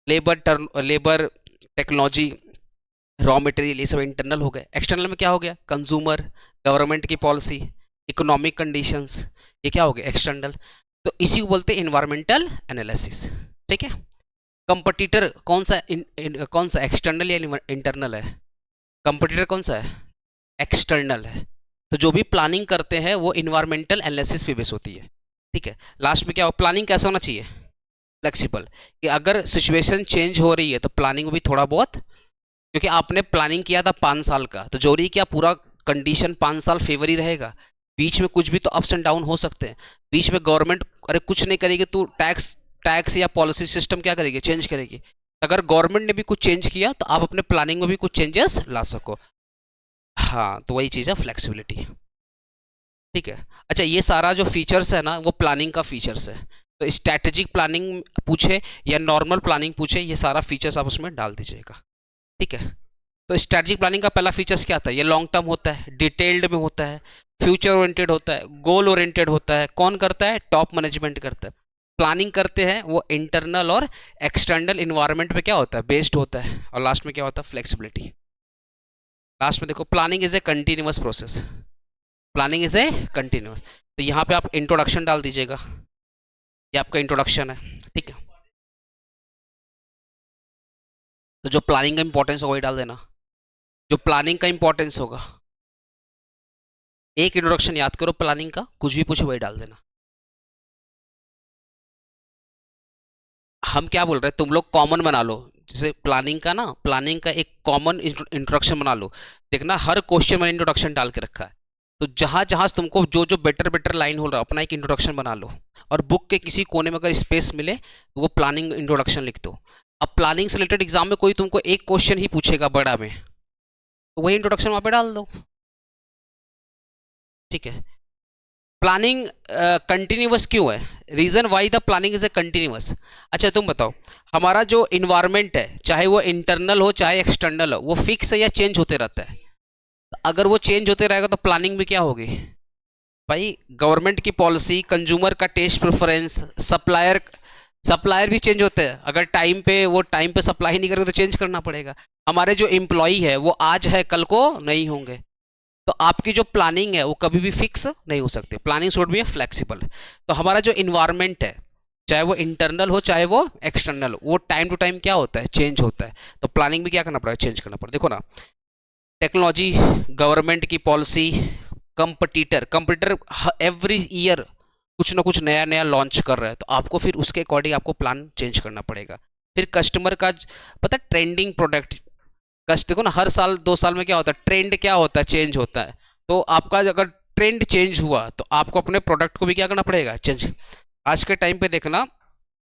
लेबर, टेक्नोलॉजी, रॉ मटेरियल, ये सब इंटरनल हो गए। एक्सटर्नल में क्या हो गया? कंज्यूमर, गवर्नमेंट की पॉलिसी, इकोनॉमिक कंडीशंस, ये क्या हो गया? एक्सटर्नल। तो इसी को बोलते हैं इन्वायरमेंटल एनालिसिस, ठीक है। कंपटीटर कौन सा कौन सा एक्सटर्नल या इंटरनल है? कंपटीटर कौन सा है? एक्सटर्नल है। तो जो भी प्लानिंग करते हैं वो इन्वायरमेंटल एनालिसिस पे बेस होती है, ठीक है। लास्ट में क्या हो? प्लानिंग कैसा होना चाहिए? फ्लेक्सिबल, कि अगर सिचुएशन चेंज हो रही है तो प्लानिंग भी थोड़ा बहुत, क्योंकि आपने प्लानिंग किया था 5 साल का, तो जरूरी क्या पूरा कंडीशन 5 साल फेवर ही रहेगा? बीच में कुछ भी तो अप्स एंड डाउन हो सकते हैं। बीच में गवर्नमेंट अरे कुछ नहीं करेगी तो टैक्स टैक्स या पॉलिसी सिस्टम क्या करेगी? चेंज करेगी। अगर गवर्नमेंट ने भी कुछ चेंज किया तो आप अपने प्लानिंग में भी कुछ चेंजेस ला सको। हाँ, तो वही चीज़ है फ्लेक्सिबिलिटी, ठीक है। अच्छा, ये सारा जो फीचर्स है ना, वो प्लानिंग का फीचर्स है। तो स्ट्रैटेजिक प्लानिंग पूछे या नॉर्मल प्लानिंग पूछे, ये सारा फीचर्स आप उसमें डाल दीजिएगा, ठीक है। तो स्ट्रैटेजिक प्लानिंग का पहला फीचर्स क्या आता है? ये लॉन्ग टर्म होता है, डिटेल्ड में होता है, फ्यूचर ओरिएंटेड होता है, गोल ओरिएंटेड होता है। कौन करता है? टॉप मैनेजमेंट करता है। प्लानिंग करते हैं वो इंटरनल और एक्सटर्नल इन्वायरमेंट पे क्या होता है? बेस्ड होता है। और लास्ट में क्या होता है? फ्लेक्सिबिलिटी। लास्ट में देखो, planning is a continuous process, planning is a continuous. तो यहाँ पे आप इंट्रोडक्शन डाल दीजिएगा, ये आपका इंट्रोडक्शन है, ठीक है। तो जो प्लानिंग का इंपॉर्टेंस होगा वही डाल देना, जो प्लानिंग का इंपॉर्टेंस होगा। एक इंट्रोडक्शन याद करो प्लानिंग का, कुछ भी पूछो वही डाल देना। हम क्या बोल रहे हैं, तुम लोग कॉमन बना लो, जैसे प्लानिंग का ना, प्लानिंग का एक कॉमन इंट्रोडक्शन बना लो। देखना हर क्वेश्चन में इंट्रोडक्शन डाल के रखा है, तो जहां जहां तुमको जो जो बेटर बेटर लाइन हो रहा है, अपना एक इंट्रोडक्शन बना लो। और बुक के किसी कोने में अगर स्पेस मिले तो वो प्लानिंग इंट्रोडक्शन लिख दो। अब प्लानिंग से रिलेटेड एग्जाम में कोई तुमको एक क्वेश्चन ही पूछेगा बड़ा में, तो वही इंट्रोडक्शन वहां पे डाल दो, ठीक है। प्लानिंग कंटिन्यूअस क्यों है? Reason why the planning is a continuous. अच्छा तुम बताओ, हमारा जो इन्वायरमेंट है, चाहे वो इंटरनल हो चाहे एक्सटर्नल हो, वो फिक्स है या चेंज होते रहता है? अगर वो चेंज होते रहेगा तो प्लानिंग भी क्या होगी भाई? गवर्नमेंट की पॉलिसी, कंज्यूमर का टेस्ट प्रेफरेंस, सप्लायर सप्लायर भी चेंज होते हैं। अगर टाइम पे सप्लाई नहीं करेंगे तो चेंज करना पड़ेगा। हमारे जो एम्प्लॉई है वो आज है कल को नहीं होंगे, तो आपकी जो प्लानिंग है वो कभी भी फिक्स नहीं हो सकती। Planning should be flexible. तो हमारा जो इन्वायरमेंट है, चाहे वो इंटरनल हो चाहे वो एक्सटर्नल हो, वो टाइम टू टाइम क्या होता है? चेंज होता है। तो प्लानिंग भी क्या करना पड़ेगा? चेंज करना पड़ेगा। देखो ना, टेक्नोलॉजी, गवर्नमेंट की policy, competitor competitor every year कुछ ना कुछ नया नया लॉन्च कर रहा है, तो आपको फिर उसके अकॉर्डिंग आपको प्लान चेंज करना पड़ेगा। फिर कस्टमर का पता, ट्रेंडिंग प्रोडक्ट, देखो ना, हर साल 2 साल में क्या होता है? ट्रेंड क्या होता है? चेंज होता है। तो आपका अगर ट्रेंड चेंज हुआ तो आपको अपने प्रोडक्ट को भी क्या करना पड़ेगा? चेंज। आज के टाइम पे देखना,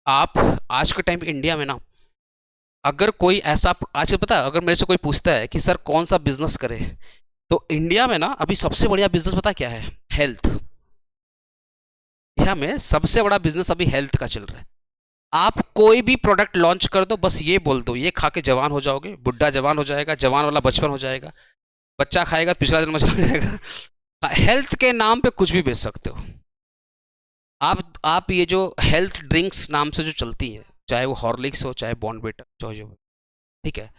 आप आज के टाइम पे इंडिया में ना, अगर कोई ऐसा आज पता है, अगर मेरे से कोई पूछता है कि सर कौन सा बिजनेस करे, तो इंडिया में ना अभी सबसे बढ़िया बिजनेस पता क्या है? हेल्थ। इंडिया में सबसे बड़ा बिजनेस अभी हेल्थ का चल रहा है। आप कोई भी प्रोडक्ट लॉन्च कर दो, बस ये बोल दो ये खा के जवान हो जाओगे, बुढ़ा जवान हो जाएगा, जवान वाला बचपन हो जाएगा, बच्चा खाएगा तो पिछला जन्म चला जाएगा। हेल्थ के नाम पे कुछ भी बेच सकते हो आप ये जो हेल्थ ड्रिंक्स नाम से जो चलती है, चाहे वो हॉर्लिक्स हो चाहे बॉर्नविटा, जो ठीक है,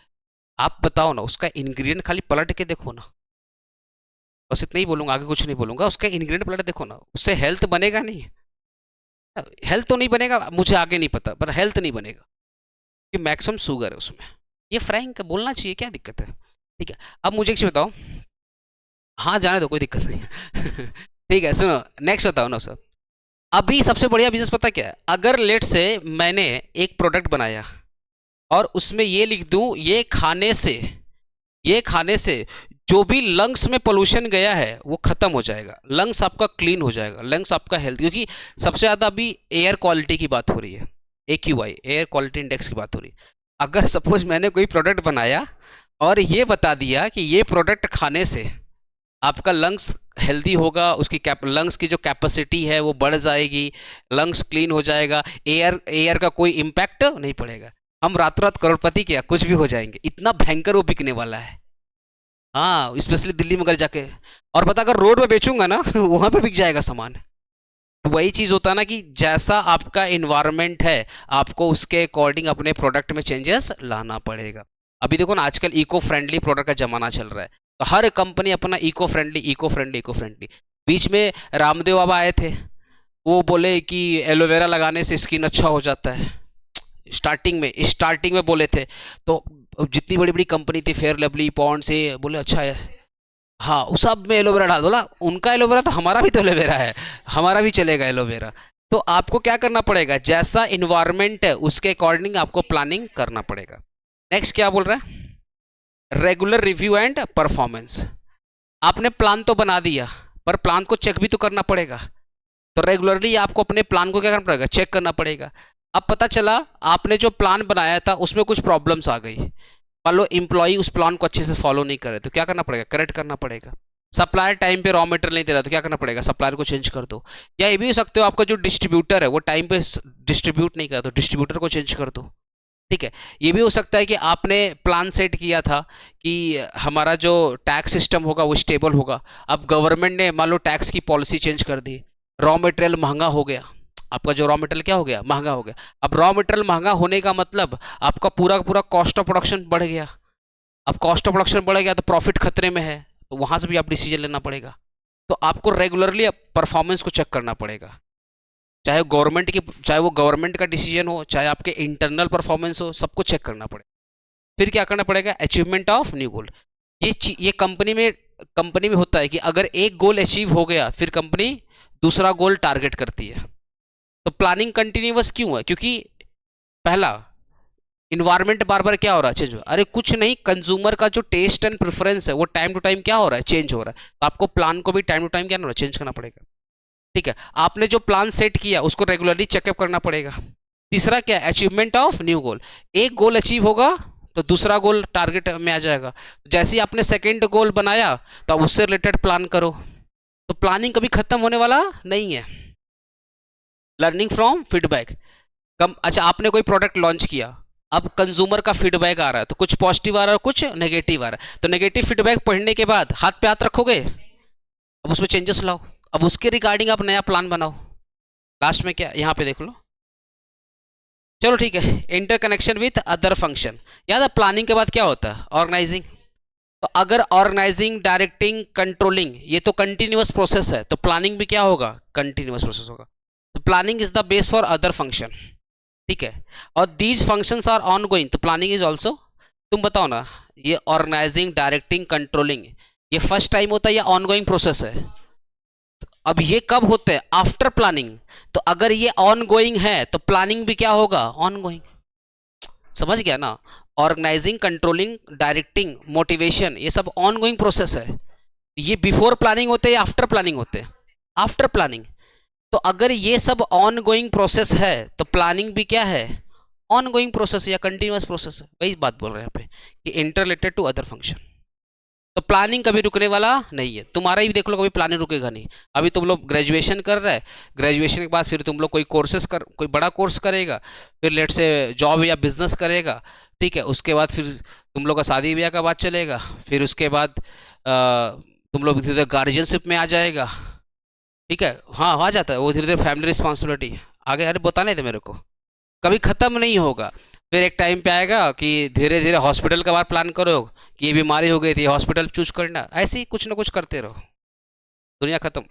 आप बताओ ना, उसका इंग्रेडिएंट खाली पलट के देखो ना, बस इतना ही बोलूंगा, आगे कुछ नहीं बोलूंगा। उसका इंग्रेडिएंट पलट देखो ना, उससे हेल्थ बनेगा नहीं। हेल्थ तो नहीं बनेगा, मुझे आगे नहीं पता, पर हेल्थ नहीं बनेगा कि मैक्सिमम शुगर है उसमें। ये फ्रैंक बोलना चाहिए, क्या दिक्कत है? ठीक है, अब मुझे एक चीज बताओ। हाँ जाने दो, कोई दिक्कत नहीं है। ठीक है, सुनो, नेक्स्ट बताओ ना सर। अभी सबसे बढ़िया बिजनेस पता क्या है? अगर लेट से मैंने एक प्रोडक्ट बनाया और उसमें ये लिख दूं, ये खाने से जो भी लंग्स में पोल्यूशन गया है वो खत्म हो जाएगा, लंग्स आपका क्लीन हो जाएगा, लंग्स आपका हेल्थ, क्योंकि सबसे ज़्यादा अभी एयर क्वालिटी की बात हो रही है, AQI, एयर क्वालिटी इंडेक्स की बात हो रही है। अगर सपोज मैंने कोई प्रोडक्ट बनाया और ये बता दिया कि ये प्रोडक्ट खाने से आपका लंग्स हेल्दी होगा, उसकी लंग्स की जो कैपेसिटी है वो बढ़ जाएगी, लंग्स क्लीन हो जाएगा, एयर एयर का कोई इम्पैक्ट नहीं पड़ेगा, हम रात रात करोड़पति क्या कुछ भी हो जाएंगे, इतना भयंकर वो बिकने वाला है। हाँ, स्पेशली दिल्ली में अगर जाके, और पता अगर रोड पे बेचूंगा ना वहां पे बिक जाएगा सामान। तो वही चीज होता है ना कि जैसा आपका इन्वायरमेंट है, आपको उसके अकॉर्डिंग अपने प्रोडक्ट में चेंजेस लाना पड़ेगा। अभी देखो ना, आजकल इको फ्रेंडली प्रोडक्ट का जमाना चल रहा है, तो हर कंपनी अपना eco friendly, eco friendly, eco friendly. बीच में रामदेव बाबा आए थे, वो बोले कि एलोवेरा लगाने से स्किन अच्छा हो जाता है, स्टार्टिंग में बोले थे। तो जितनी बड़ी बड़ी कंपनी थी, फेयर लवली, पॉन्ड से, बोले अच्छा है, हाँ उस सब में एलोवेरा डाल दो। बोला उनका एलोवेरा तो हमारा भी तो एलोवेरा है, हमारा भी चलेगा एलोवेरा। तो आपको क्या करना पड़ेगा, जैसा इन्वायरमेंट है उसके अकॉर्डिंग आपको प्लानिंग करना पड़ेगा। नेक्स्ट क्या बोल रहा है? Regular review and performance. आपने प्लान तो बना दिया, पर प्लान को चेक भी तो करना पड़ेगा। तो रेगुलरली आपको अपने प्लान को क्या करना पड़ेगा, चेक करना पड़ेगा। अब पता चला आपने जो प्लान बनाया था उसमें कुछ प्रॉब्लम्स आ गई, मान लो एम्प्लॉय उस प्लान को अच्छे से फॉलो नहीं करे, तो क्या करना पड़ेगा, करेक्ट करना पड़ेगा। सप्लायर टाइम पे रॉ मटेरियल नहीं दे रहा, तो क्या करना पड़ेगा, सप्लायर को चेंज कर दो। या ये भी हो सकते हो, आपका जो डिस्ट्रीब्यूटर है वो टाइम पे डिस्ट्रीब्यूट नहीं कर, तो डिस्ट्रीब्यूटर को चेंज कर दो। ठीक है, ये भी हो सकता है कि आपने प्लान सेट किया था कि हमारा जो टैक्स सिस्टम होगा वो स्टेबल होगा, अब गवर्नमेंट ने मान लो टैक्स की पॉलिसी चेंज कर दी, रॉ मटेरियल महंगा हो गया, आपका जो रॉ मटेरियल क्या हो गया, महंगा हो गया। अब रॉ मटेरियल महंगा होने का मतलब आपका पूरा का पूरा कॉस्ट ऑफ प्रोडक्शन बढ़ गया। अब कॉस्ट ऑफ प्रोडक्शन बढ़ गया तो प्रॉफिट खतरे में है, तो वहां से भी आप डिसीजन लेना पड़ेगा। तो आपको रेगुलरली परफॉर्मेंस को चेक करना पड़ेगा, चाहे वो गवर्नमेंट का डिसीजन हो, चाहे आपके इंटरनल परफॉर्मेंस हो, सबको चेक करना पड़ेगा। फिर क्या करना पड़ेगा, अचीवमेंट ऑफ न्यू गोल। ये कंपनी में होता है कि अगर एक गोल अचीव हो गया फिर कंपनी दूसरा गोल टारगेट करती है। तो प्लानिंग कंटिन्यूअस क्यों है, क्योंकि पहला, इन्वायरमेंट बार बार क्या हो रहा है, चेंज हो रहा है। अरे कुछ नहीं, कंज्यूमर का जो टेस्ट एंड प्रेफरेंस है वो टाइम टू टाइम क्या हो रहा है, चेंज हो रहा है। तो आपको प्लान को भी टाइम टू टाइम क्या होना, चेंज करना पड़ेगा। ठीक है, आपने जो प्लान सेट किया उसको रेगुलरली चेकअप करना पड़ेगा। तीसरा क्या, अचीवमेंट ऑफ न्यू गोल। एक गोल अचीव होगा तो दूसरा गोल टारगेट में आ जाएगा। जैसे ही आपने सेकेंड गोल बनाया तो आप उससे रिलेटेड प्लान करो। तो प्लानिंग कभी खत्म होने वाला नहीं है। Learning from feedback. कम अच्छा, आपने कोई प्रोडक्ट लॉन्च किया, अब कंज्यूमर का फीडबैक आ रहा है, तो कुछ पॉजिटिव आ रहा है, कुछ नेगेटिव आ रहा है। तो नेगेटिव फीडबैक पढ़ने के बाद हाथ पे हाथ रखोगे, अब उसमें चेंजेस लाओ, अब उसके रिगार्डिंग आप नया प्लान बनाओ। लास्ट में क्या, यहाँ पे देख लो। चलो ठीक है, इंटरकनेक्शन विथ अदर फंक्शन। याद है प्लानिंग के बाद क्या होता है, ऑर्गेनाइजिंग। तो अगर ऑर्गेनाइजिंग, डायरेक्टिंग, कंट्रोलिंग ये तो कंटिन्यूअस प्रोसेस है, तो प्लानिंग भी क्या होगा, कंटिन्यूअस प्रोसेस होगा। तो planning is the base for other function. ठीक है, और these functions are on going, तो प्लानिंग इज ऑल्सो। तुम बताओ ना, ये ऑर्गेनाइजिंग, डायरेक्टिंग, कंट्रोलिंग ये फर्स्ट टाइम होता है या ऑन गोइंग प्रोसेस है? अब ये कब होते हैं, आफ्टर प्लानिंग। तो अगर ये ऑन गोइंग है तो प्लानिंग भी क्या होगा, ऑन गोइंग। समझ गया ना, ऑर्गेनाइजिंग, कंट्रोलिंग, डायरेक्टिंग, मोटिवेशन ये सब ऑन गोइंग प्रोसेस है। ये बिफोर प्लानिंग होते हैं या आफ्टर प्लानिंग होते हैं, आफ्टर प्लानिंग। तो अगर ये सब ऑन गोइंग प्रोसेस है तो प्लानिंग भी क्या है, ऑन गोइंग प्रोसेस या कंटिन्यूअस प्रोसेस है। वही बात बोल रहे हैं यहाँ पे कि inter related to other function. तो प्लानिंग कभी रुकने वाला नहीं है। तुम्हारा ही देख लो, कभी प्लानिंग रुकेगा नहीं। अभी तुम लोग ग्रेजुएशन कर रहे हैं, ग्रेजुएशन के बाद फिर तुम लोग कोई बड़ा कोर्स करेगा, फिर लेट से जॉब या बिजनेस करेगा। ठीक है, उसके बाद फिर तुम लोग का शादी ब्याह का बात चलेगा, फिर उसके बाद तुम लोग धीरे धीरे गार्जियनशिप में आ जाएगा। ठीक है, हाँ आ जाता है वो धीरे धीरे, फैमिली रिस्पॉन्सिबिलिटी आगे। अरे बताने दे मेरे को, कभी ख़त्म नहीं होगा। फिर एक टाइम पे आएगा कि धीरे धीरे हॉस्पिटल का बार प्लान करो कि ये बीमारी हो गई थी, हॉस्पिटल चूज करना, ऐसे ही कुछ ना कुछ करते रहो, दुनिया खत्म।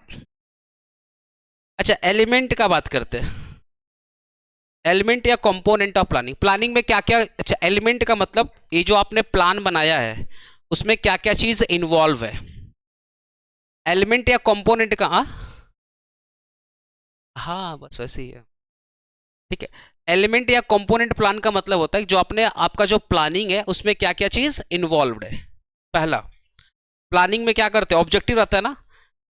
अच्छा, एलिमेंट का बात करते हैं। एलिमेंट या कंपोनेंट ऑफ प्लानिंग, प्लानिंग में क्या क्या, अच्छा एलिमेंट का मतलब ये जो आपने प्लान बनाया है उसमें क्या क्या चीज इन्वॉल्व है। एलिमेंट या कंपोनेंट का हाँ बस वैसे ही है, ठीक है। एलिमेंट या कंपोनेंट प्लान का मतलब होता है जो आपने, आपका जो प्लानिंग है उसमें क्या क्या चीज इन्वॉल्व है। पहला, प्लानिंग में क्या करते हैं, ऑब्जेक्टिव रहता है ना,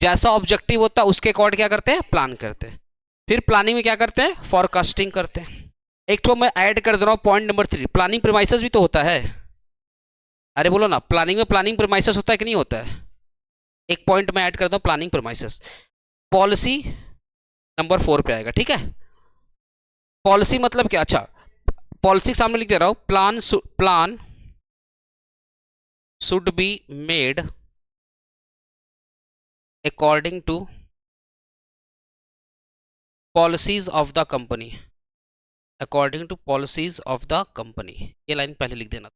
जैसा ऑब्जेक्टिव होता है उसके अकॉर्डिंग क्या करते हैं, प्लान करते हैं। फिर प्लानिंग में क्या करते हैं, फॉरकास्टिंग करते हैं। एक तो मैं ऐड कर दे रहा हूं पॉइंट नंबर 3, प्लानिंग प्रीमाइसेस भी तो होता है। अरे बोलो ना, प्लानिंग में प्लानिंग प्रीमाइसेस होता है कि नहीं होता है। एक पॉइंट मैं ऐड करता हूं, प्लानिंग प्रीमाइसेस। पॉलिसी नंबर 4 पे आएगा, ठीक है। पॉलिसी मतलब क्या, अच्छा पॉलिसी सामने लिख दे रहा हूं, plan should be made according to policies of the company, according to policies of the company. ये लाइन पहले लिख देना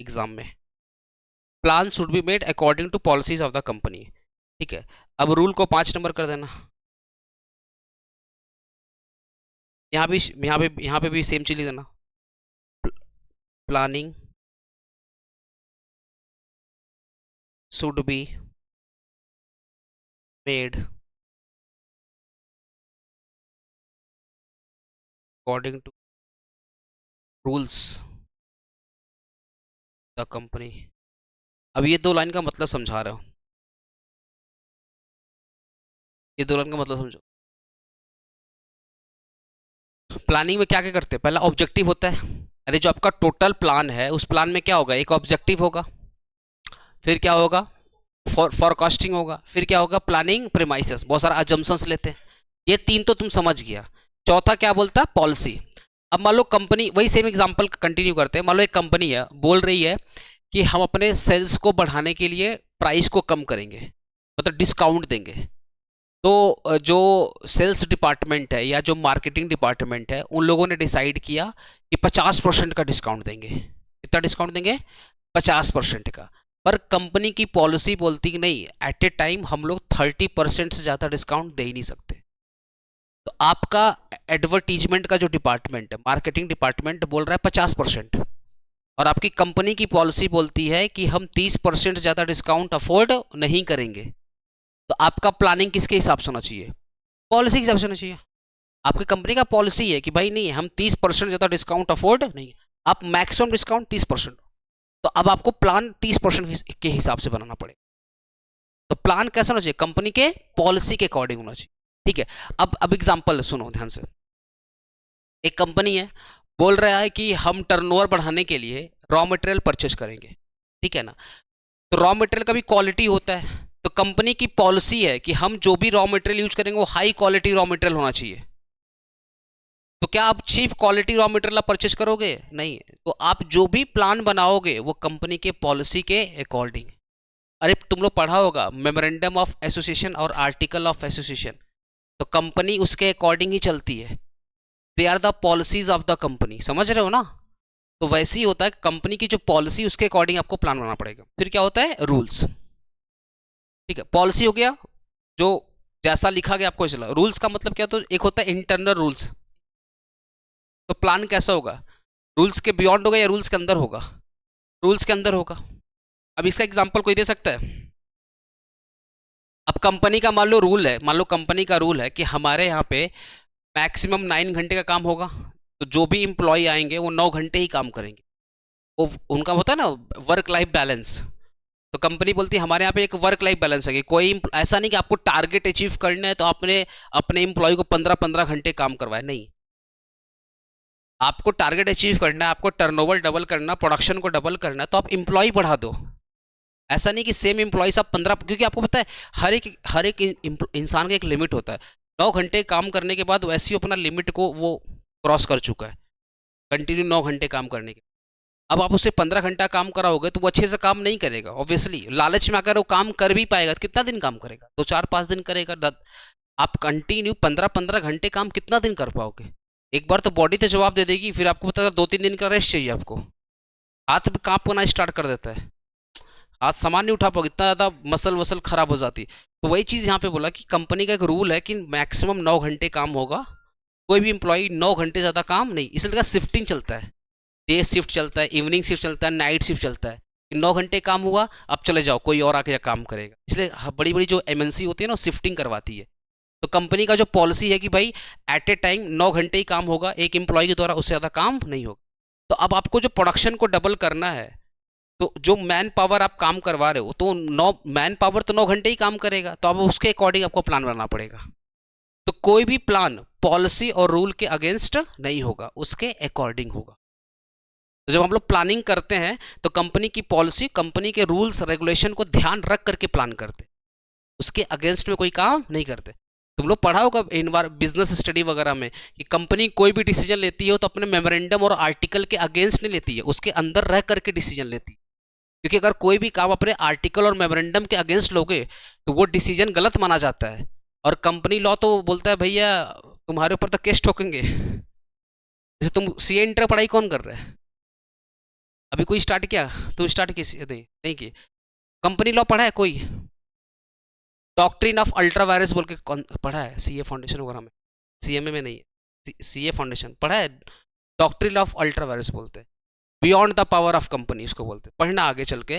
एग्जाम में, plan should be made according to policies of the company, ठीक है। अब रूल को 5 नंबर कर देना। यहाँ भी यहाँ पे भी सेम चीज लिख देना, planning should be made according to rules the company. अब ये दो लाइन का मतलब समझा रहा हूँ, ये दो लाइन का मतलब समझो। प्लानिंग में क्या क्या करते हैं, पहला ऑब्जेक्टिव होता है। अरे जो आपका टोटल प्लान है उस प्लान में क्या होगा, एक ऑब्जेक्टिव होगा, फिर क्या होगा, फॉरकास्टिंग होगा, फिर क्या होगा, प्लानिंग प्रीमाइसेस, बहुत सारा अजम्पशंस लेते हैं। ये 3 तो तुम समझ गया। चौथा क्या बोलता है, पॉलिसी। अब मान लो कंपनी, वही सेम एग्जांपल कंटिन्यू करते हैं। मान लो एक कंपनी है, बोल रही है कि हम अपने सेल्स को बढ़ाने के लिए प्राइस को कम करेंगे, मतलब डिस्काउंट देंगे। तो जो सेल्स डिपार्टमेंट है या जो मार्केटिंग डिपार्टमेंट है उन लोगों ने डिसाइड किया कि 50% का डिस्काउंट देंगे। कितना डिस्काउंट देंगे, 50% का। पर कंपनी की पॉलिसी बोलती कि नहीं, एट ए टाइम हम लोग 30% से ज़्यादा डिस्काउंट दे ही नहीं सकते। तो आपका एडवर्टीजमेंट का जो डिपार्टमेंट है, मार्केटिंग डिपार्टमेंट बोल रहा है 50%, और आपकी कंपनी की पॉलिसी बोलती है कि हम 30% से ज़्यादा डिस्काउंट अफोर्ड नहीं करेंगे। तो आपका प्लानिंग किसके हिसाब से होना चाहिए, पॉलिसी के हिसाब से होना चाहिए। आपकी कंपनी का पॉलिसी है कि भाई नहीं, हम 30% ज़्यादा डिस्काउंट अफोर्ड नहीं, आप मैक्सिमम डिस्काउंट 30%। तो अब आपको प्लान 30% के हिसाब से बनाना पड़ेगा। तो प्लान कैसा होना चाहिए, कंपनी के पॉलिसी के अकॉर्डिंग होना चाहिए, ठीक है। अब एग्जांपल सुनो ध्यान से। एक कंपनी है, बोल रहा है कि हम टर्नओवर बढ़ाने के लिए रॉ मटेरियल परचेज करेंगे, ठीक है ना। तो रॉ मटेरियल का भी क्वालिटी होता है। तो कंपनी की पॉलिसी है कि हम जो भी रॉ मटेरियल यूज करेंगे वो हाई क्वालिटी रॉ मटेरियल होना चाहिए। तो क्या आप चीप क्वालिटी रॉ मटेरियल आप परचेज करोगे, नहीं। तो आप जो भी प्लान बनाओगे वो कंपनी के पॉलिसी के अकॉर्डिंग। अरे तुम लोग पढ़ा होगा मेमोरेंडम ऑफ एसोसिएशन और आर्टिकल ऑफ एसोसिएशन, तो कंपनी उसके अकॉर्डिंग ही चलती है। They are the policies of the company, समझ रहे हो ना। तो वैसे ही होता है, कंपनी की जो पॉलिसी उसके अकॉर्डिंग आपको प्लान बनाना पड़ेगा। फिर क्या होता है, रूल्स, ठीक है। पॉलिसी हो गया, जो जैसा लिखा गया आपको चला। रूल्स का मतलब क्या, तो एक होता है इंटरनल रूल्स। तो प्लान कैसा होगा, रूल्स के बियॉन्ड होगा या रूल्स के अंदर होगा, रूल्स के अंदर होगा। अब इसका एग्जांपल कोई दे सकता है। अब कंपनी का मान लो रूल है, मान लो कंपनी का रूल है कि हमारे यहाँ पे मैक्सिमम 9 घंटे का काम होगा। तो जो भी इंप्लॉय आएंगे वो 9 घंटे ही काम करेंगे। वो उनका होता है ना वर्क लाइफ बैलेंस। तो कंपनी बोलती है हमारे यहाँ पे एक वर्क लाइफ बैलेंस है कि कोई ऐसा नहीं कि आपको टारगेट अचीव करना है तो आपने अपने एम्प्लॉय को 15-15 घंटे काम करवाए, नहीं। आपको टारगेट अचीव करना है, आपको टर्नओवर डबल करना, प्रोडक्शन को डबल करना है, तो आप एम्प्लॉय बढ़ा दो। ऐसा नहीं कि सेम एम्प्लॉयज आप 15, क्योंकि आपको पता है हर एक इंसान का एक लिमिट होता है। 9 घंटे काम करने के बाद वैसे ही अपना लिमिट को वो क्रॉस कर चुका है, कंटिन्यू 9 घंटे काम करने के। अब आप उससे 15 घंटा काम कराओगे तो वो अच्छे से काम नहीं करेगा। ऑब्वियसली लालच में अगर वो काम कर भी पाएगा तो कितना दिन काम करेगा, 2-4-5 दिन करेगा। आप कंटिन्यू 15-15 घंटे काम कितना दिन कर पाओगे। एक बार तो बॉडी तो जवाब दे देगी, फिर आपको पता है 2-3 दिन का रेस्ट चाहिए आपको, हाथ भी कांपना स्टार्ट कर देता है, हाथ सामान नहीं उठा पाओगे, इतना ज़्यादा मसल वसल खराब हो जाती है। तो वही चीज़ यहाँ पे बोला कि कंपनी का एक रूल है कि मैक्सिमम 9 घंटे काम होगा, कोई भी एम्प्लॉई 9 घंटे ज़्यादा काम नहीं, इसलिए शिफ्टिंग चलता है, डे शिफ्ट चलता है, इवनिंग शिफ्ट चलता है, नाइट शिफ्ट चलता है। 9 घंटे काम हुआ, अब चले जाओ, कोई और आके काम करेगा। इसलिए बड़ी बड़ी जो एमएनसी होती है ना, शिफ्टिंग करवाती है। तो कंपनी का जो पॉलिसी है कि भाई एट ए टाइम 9 घंटे ही काम होगा, एक एम्प्लॉय के द्वारा उससे ज़्यादा काम नहीं होगा। तो अब आपको जो प्रोडक्शन को डबल करना है, तो जो मैन पावर आप काम करवा रहे हो, तो 9 मैन पावर तो 9 घंटे ही काम करेगा, तो अब उसके अकॉर्डिंग आपको प्लान बनाना पड़ेगा। तो कोई भी प्लान पॉलिसी और रूल के अगेंस्ट नहीं होगा, उसके अकॉर्डिंग होगा। तो जब हम लोग प्लानिंग करते हैं तो कंपनी की पॉलिसी, कंपनी के रूल्स रेगुलेशन को ध्यान रख करके प्लान करते, उसके अगेंस्ट में कोई काम नहीं करते। तुम लोग पढ़ा होगा बिजनेस स्टडी वगैरह में कि कंपनी कोई भी डिसीजन लेती है तो अपने मेमोरेंडम और आर्टिकल के अगेंस्ट नहीं लेती है, उसके अंदर रह करके डिसीजन लेती है। क्योंकि अगर कोई भी काम अपने आर्टिकल और मेमोरेंडम के अगेंस्ट लोगे तो वो डिसीजन गलत माना जाता है, और कंपनी लॉ तो बोलता है भैया तुम्हारे ऊपर तो केस ठोकेंगे। जैसे तुम सीए इंटर पढ़ाई कौन कर रहा है? अभी कोई स्टार्ट किया? तुम स्टार्ट की नहीं की? कंपनी लॉ पढ़ा है कोई? डॉक्ट्रिन ऑफ अल्ट्रा वायरस बोल के कौन पढ़ा है सीए फाउंडेशन वगैरह में? सीएमए में नहीं है, सीए फाउंडेशन पढ़ा है। डॉक्ट्रिन ऑफ अल्ट्रा वायरस बोलते हैं, beyond the power of company इसको बोलते हैं, पढ़ना आगे चल के।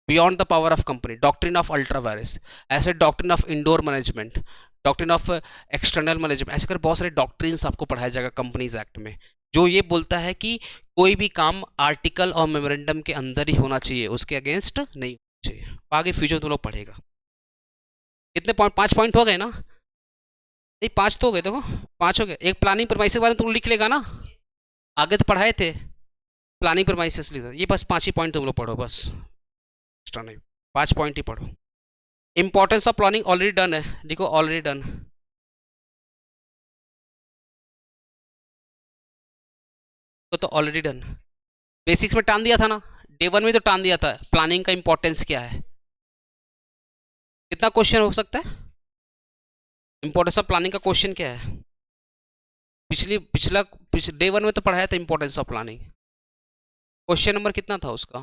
Beyond the power of company, doctrine of ultra vires, ऐसे doctrine of indoor management, doctrine of external management, ऐसे कर बहुत सारे डॉक्ट्रिन्स आपको पढ़ाया जाएगा कंपनीज एक्ट में, जो ये बोलता है कि कोई भी काम आर्टिकल और मेमोरेंडम के अंदर ही होना चाहिए, उसके अगेंस्ट नहीं होना चाहिए। आगे फ्यूचर तुम लोग पढ़ेगा। कितने पॉइंट? 5 पॉइंट हो गए ना? नहीं 5 तो हो गए, देखो 5 हो गए। एक प्लानिंग प्रेमाइसेस के बारे में तुम लिख लेगा ना, आगे तो पढ़ाए थे प्लानिंग प्रेमाइसेस, ये बस 5 ही पॉइंट तुम लोग पढ़ो, बस एक्स्ट्रा नहीं, 5 पॉइंट ही पढ़ो। Importance of planning already done है, लिखो ऑलरेडी डन। तो ऑलरेडी डन, बेसिक्स में टान दिया था ना, डे 1 में तो टान दिया था प्लानिंग का इंपॉर्टेंस क्या है। कितना क्वेश्चन हो सकता है? इंपॉर्टेंस ऑफ प्लानिंग का क्वेश्चन क्या है? पिछले डे 1 में तो पढ़ाया था importance of planning, question number कितना था उसका?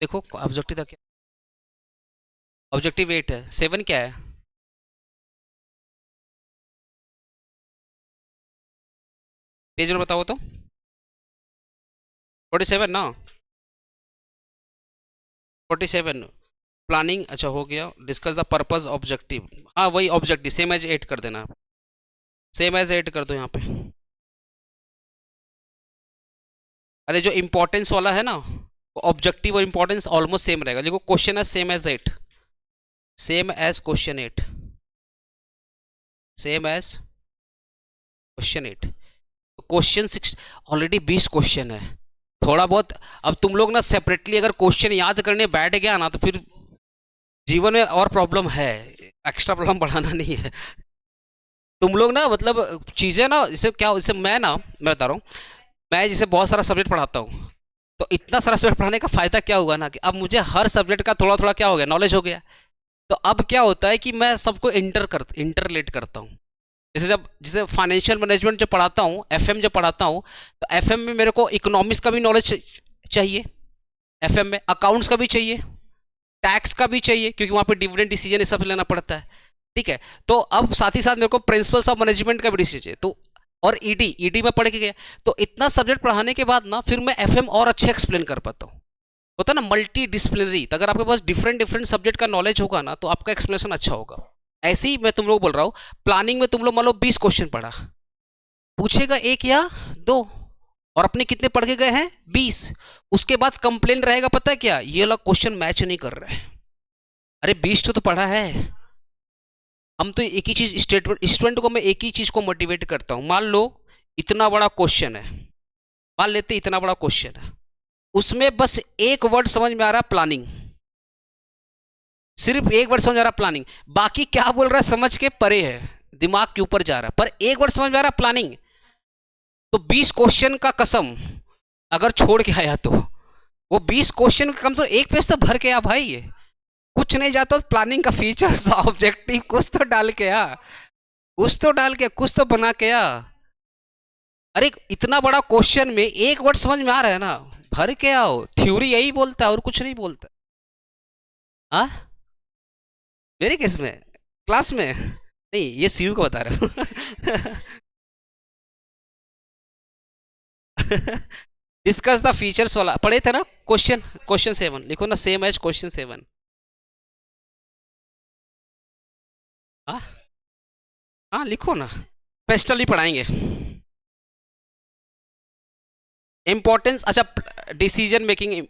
देखो ऑब्जेक्टिव था क्या? ऑब्जेक्टिव 8 है, 7 क्या है? पेज नंबर बताओ तो। 47 ना? 47 प्लानिंग, अच्छा हो गया। डिस्कस द पर्पस ऑब्जेक्टिव, हाँ वही ऑब्जेक्टिव, सेम एज 8 कर देना, सेम एज 8 कर दो यहाँ पे। अरे जो इंपॉर्टेंस वाला है ना, ऑब्जेक्टिव और इंपॉर्टेंस ऑलमोस्ट सेम रहेगा। देखो क्वेश्चन है same as 8, same as question 8, same as question 8। Question 6 already 20 question है, थोड़ा बहुत। अब तुम लोग ना सेपरेटली अगर क्वेश्चन याद करने बैठ गया ना, तो फिर जीवन में और प्रॉब्लम है, एक्स्ट्रा प्रॉब्लम बढ़ाना नहीं है। तुम लोग ना मतलब चीज़ें ना, जैसे क्या, जैसे मैं बता रहा हूँ, मैं जैसे बहुत सारा सब्जेक्ट पढ़ाता हूँ, तो इतना सारा सब्जेक्ट पढ़ाने का फ़ायदा क्या हुआ ना कि अब मुझे हर सब्जेक्ट का थोड़ा थोड़ा क्या हो गया, नॉलेज हो गया। तो अब क्या होता है कि मैं सबको इंटरलेट करता हूँ। जैसे फाइनेंशियल मैनेजमेंट जब पढ़ाता हूँ, एफएम जब पढ़ाता हूँ, तो एफएम में मेरे को इकोनॉमिक्स का भी नॉलेज चाहिए, एफएम में अकाउंट्स का भी चाहिए, टैक्स का भी चाहिए, क्योंकि वहाँ पे डिविडेंड डिसीजन ये सब लेना पड़ता है, ठीक है। तो अब साथ ही साथ मेरे को प्रिंसिपल्स ऑफ मैनेजमेंट का भी डिसीजन चाहिए, तो और ईडी में पढ़ के गया। तो इतना सब्जेक्ट पढ़ाने के बाद ना फिर मैं एफएम और अच्छे एक्सप्लेन कर पाता हूँ। होता है ना मल्टी डिसिप्लिनरी, तो अगर आपके पास डिफरेंट सब्जेक्ट का नॉलेज होगा ना, तो आपका एक्सप्लेनेशन अच्छा होगा। ऐसे ही मैं तुम लोग बोल रहा हूँ, प्लानिंग में तुम लोग मान लो 20 क्वेश्चन पढ़ा, पूछेगा 1 या 2, और अपने कितने पढ़ के गए हैं 20। उसके बाद कंप्लेन रहेगा, पता है क्या, ये लोग क्वेश्चन मैच नहीं कर रहे हैं। अरे 20 तो पढ़ा है। हम तो एक ही चीज, स्टूडेंट को मैं एक ही चीज को मोटिवेट करता हूं। मान लो इतना बड़ा क्वेश्चन है, मान लेते इतना बड़ा क्वेश्चन है, उसमें बस एक वर्ड समझ में आ रहा है प्लानिंग, सिर्फ एक वर्ड समझ आ रहा है प्लानिंग, बाकी क्या बोल रहा है समझ के परे है, दिमाग के ऊपर जा रहा है, पर एक वर्ड समझ में आ रहा है प्लानिंग। तो 20 क्वेश्चन का कसम अगर छोड़ के आया, तो वो 20 क्वेश्चन कम से कम एक पेज तो भर के आ भाई। ये कुछ नहीं जाता प्लानिंग का फीचर्स ऑब्जेक्टिव कुछ तो डाल के आ, कुछ तो डाल के, कुछ तो बना के आ। अरे इतना बड़ा क्वेश्चन में एक वर्ड समझ में आ रहा है ना, भर के आओ। थ्योरी यही बोलता है और कुछ नहीं बोलता। हाँ, मेरे केस में क्लास में नहीं, ये सीयू को बता रहा हूँ। डिस्कस द फीचर्स वाला पढ़े थे ना, क्वेश्चन क्वेश्चन 7 लिखो ना, सेम एज क्वेश्चन 7। हाँ हाँ लिखो ना, पेस्टल ही पढ़ाएंगे। इम्पोर्टेंस, अच्छा डिसीजन मेकिंग,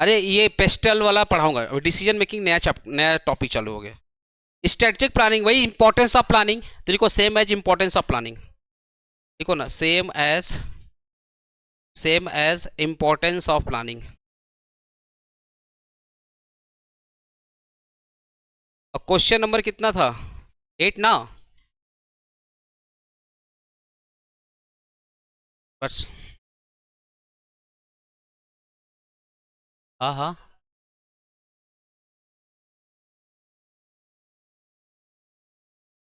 अरे ये पेस्टल वाला पढ़ाऊंगा। डिसीजन मेकिंग नया टॉपिक चालू हो गया। स्ट्रेटेजिक प्लानिंग वही इंपॉर्टेंस ऑफ प्लानिंग, तो लिखो same as importance of planning. लिखो ना same as importance of planning. और क्वेश्चन नंबर कितना था, 8 ना बस। हाँ हाँ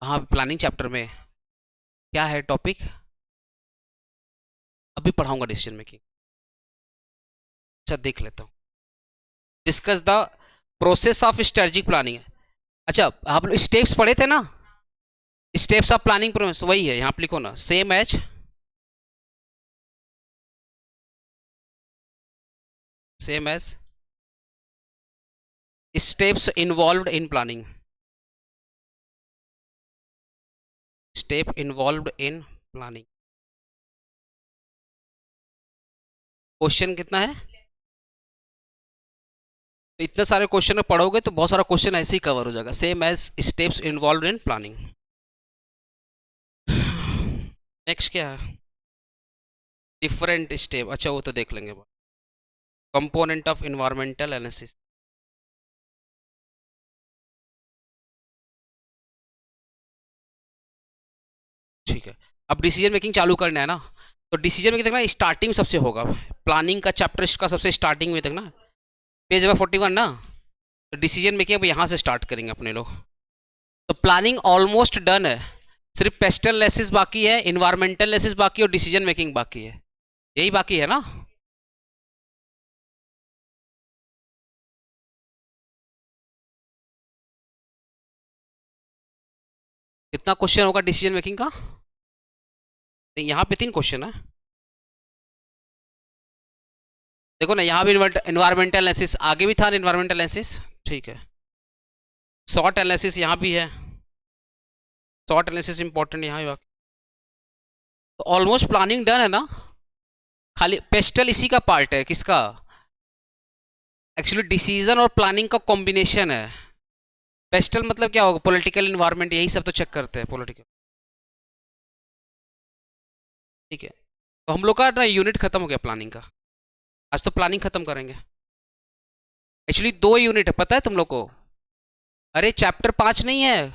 हाँ, प्लानिंग चैप्टर में क्या है टॉपिक, अभी पढ़ाऊंगा डिसीजन मेकिंग। अच्छा देख लेता हूँ। Discuss the process of strategic planning. अच्छा आप लोग स्टेप्स पढ़े थे ना, स्टेप्स ऑफ प्लानिंग प्रोसेस वही है, यहाँ पे लिखो ना same as steps involved in planning, step involved in planning. Question कितना है, तो इतने सारे क्वेश्चन पढ़ोगे तो बहुत सारा क्वेश्चन ऐसे ही कवर हो जाएगा। Same as steps involved in planning. Next क्या है, डिफरेंट स्टेप, अच्छा वो तो देख लेंगे। कंपोनेंट ऑफ इन्वायरमेंटल एनालिसिस, ठीक है। अब डिसीजन मेकिंग चालू करना है ना, तो डिसीजन मेकिंग देखना स्टार्टिंग सबसे होगा, प्लानिंग का चैप्टर का सबसे स्टार्टिंग में देखना, पेज नंबर 41 ना। तो डिसीजन मेकिंग अब यहाँ से स्टार्ट करेंगे अपने लोग। तो प्लानिंग ऑलमोस्ट डन है, सिर्फ पेस्टल एनालिसिस बाकी है, इन्वायरमेंटल एनालिसिस बाकी है और डिसीजन मेकिंग बाकी है, यही बाकी है ना। कितना क्वेश्चन होगा डिसीजन मेकिंग का, नहीं यहाँ पे 3 क्वेश्चन है। देखो ना यहाँ भी इन्वायरमेंटल एनालिसिस, आगे भी था इन्वायरमेंटल एनालिसिस, ठीक है। शॉर्ट एनालिसिस यहाँ भी है, शॉर्ट एनालिसिस इंपॉर्टेंट यहाँ भी। तो ऑलमोस्ट प्लानिंग डन है ना, खाली पेस्टल इसी का पार्ट है, किसका, एक्चुअली डिसीजन और प्लानिंग का कॉम्बिनेशन है। पेस्टल मतलब क्या होगा, पॉलिटिकल इन्वायरमेंट, यही सब तो चेक करते हैं पॉलिटिकल, ठीक है। तो हम लोग का ना यूनिट खत्म हो गया प्लानिंग का, आज तो प्लानिंग खत्म करेंगे। एक्चुअली 2 यूनिट है पता है तुम लोग को, अरे चैप्टर 5 नहीं है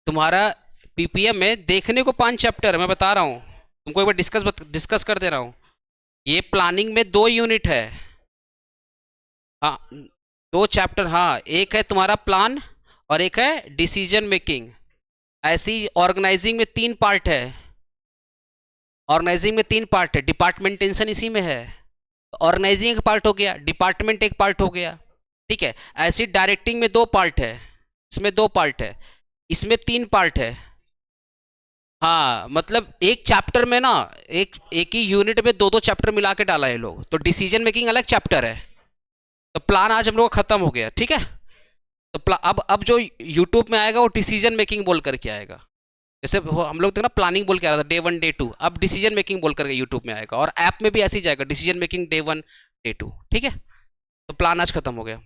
तुम्हारा, पीपीएम में देखने को 5 चैप्टर है, मैं बता रहा हूँ तुमको, एक बार डिस्कस कर दे रहा हूँ। ये प्लानिंग में 2 यूनिट है, हाँ 2 चैप्टर, हाँ एक है तुम्हारा प्लान और एक है डिसीजन मेकिंग। ऐसी ऑर्गेनाइजिंग में 3 पार्ट है, ऑर्गेनाइजिंग में 3 पार्ट है, डिपार्टमेंटेशन इसी में है। ऑर्गेनाइजिंग एक पार्ट हो गया, डिपार्टमेंट एक पार्ट हो गया, ठीक है। ऐसी डायरेक्टिंग में 2 पार्ट है, इसमें 2 पार्ट है, इसमें 3 पार्ट है। हाँ मतलब एक चैप्टर में ना, एक ही यूनिट में 2 चैप्टर मिला के डाला है लोग, तो डिसीजन मेकिंग अलग चैप्टर है। तो प्लान आज हम लोग का खत्म हो गया, ठीक है। तो अब जो यूट्यूब में आएगा वो डिसीजन मेकिंग बोल करके आएगा, जैसे हम लोग ना प्लानिंग बोल के आ रहा था डे 1 डे 2, अब डिसीजन मेकिंग बोल करके यूट्यूब में आएगा, और ऐप में भी ऐसे ही जाएगा डिसीजन मेकिंग डे 1 डे 2, ठीक है। तो प्लान आज खत्म हो गया।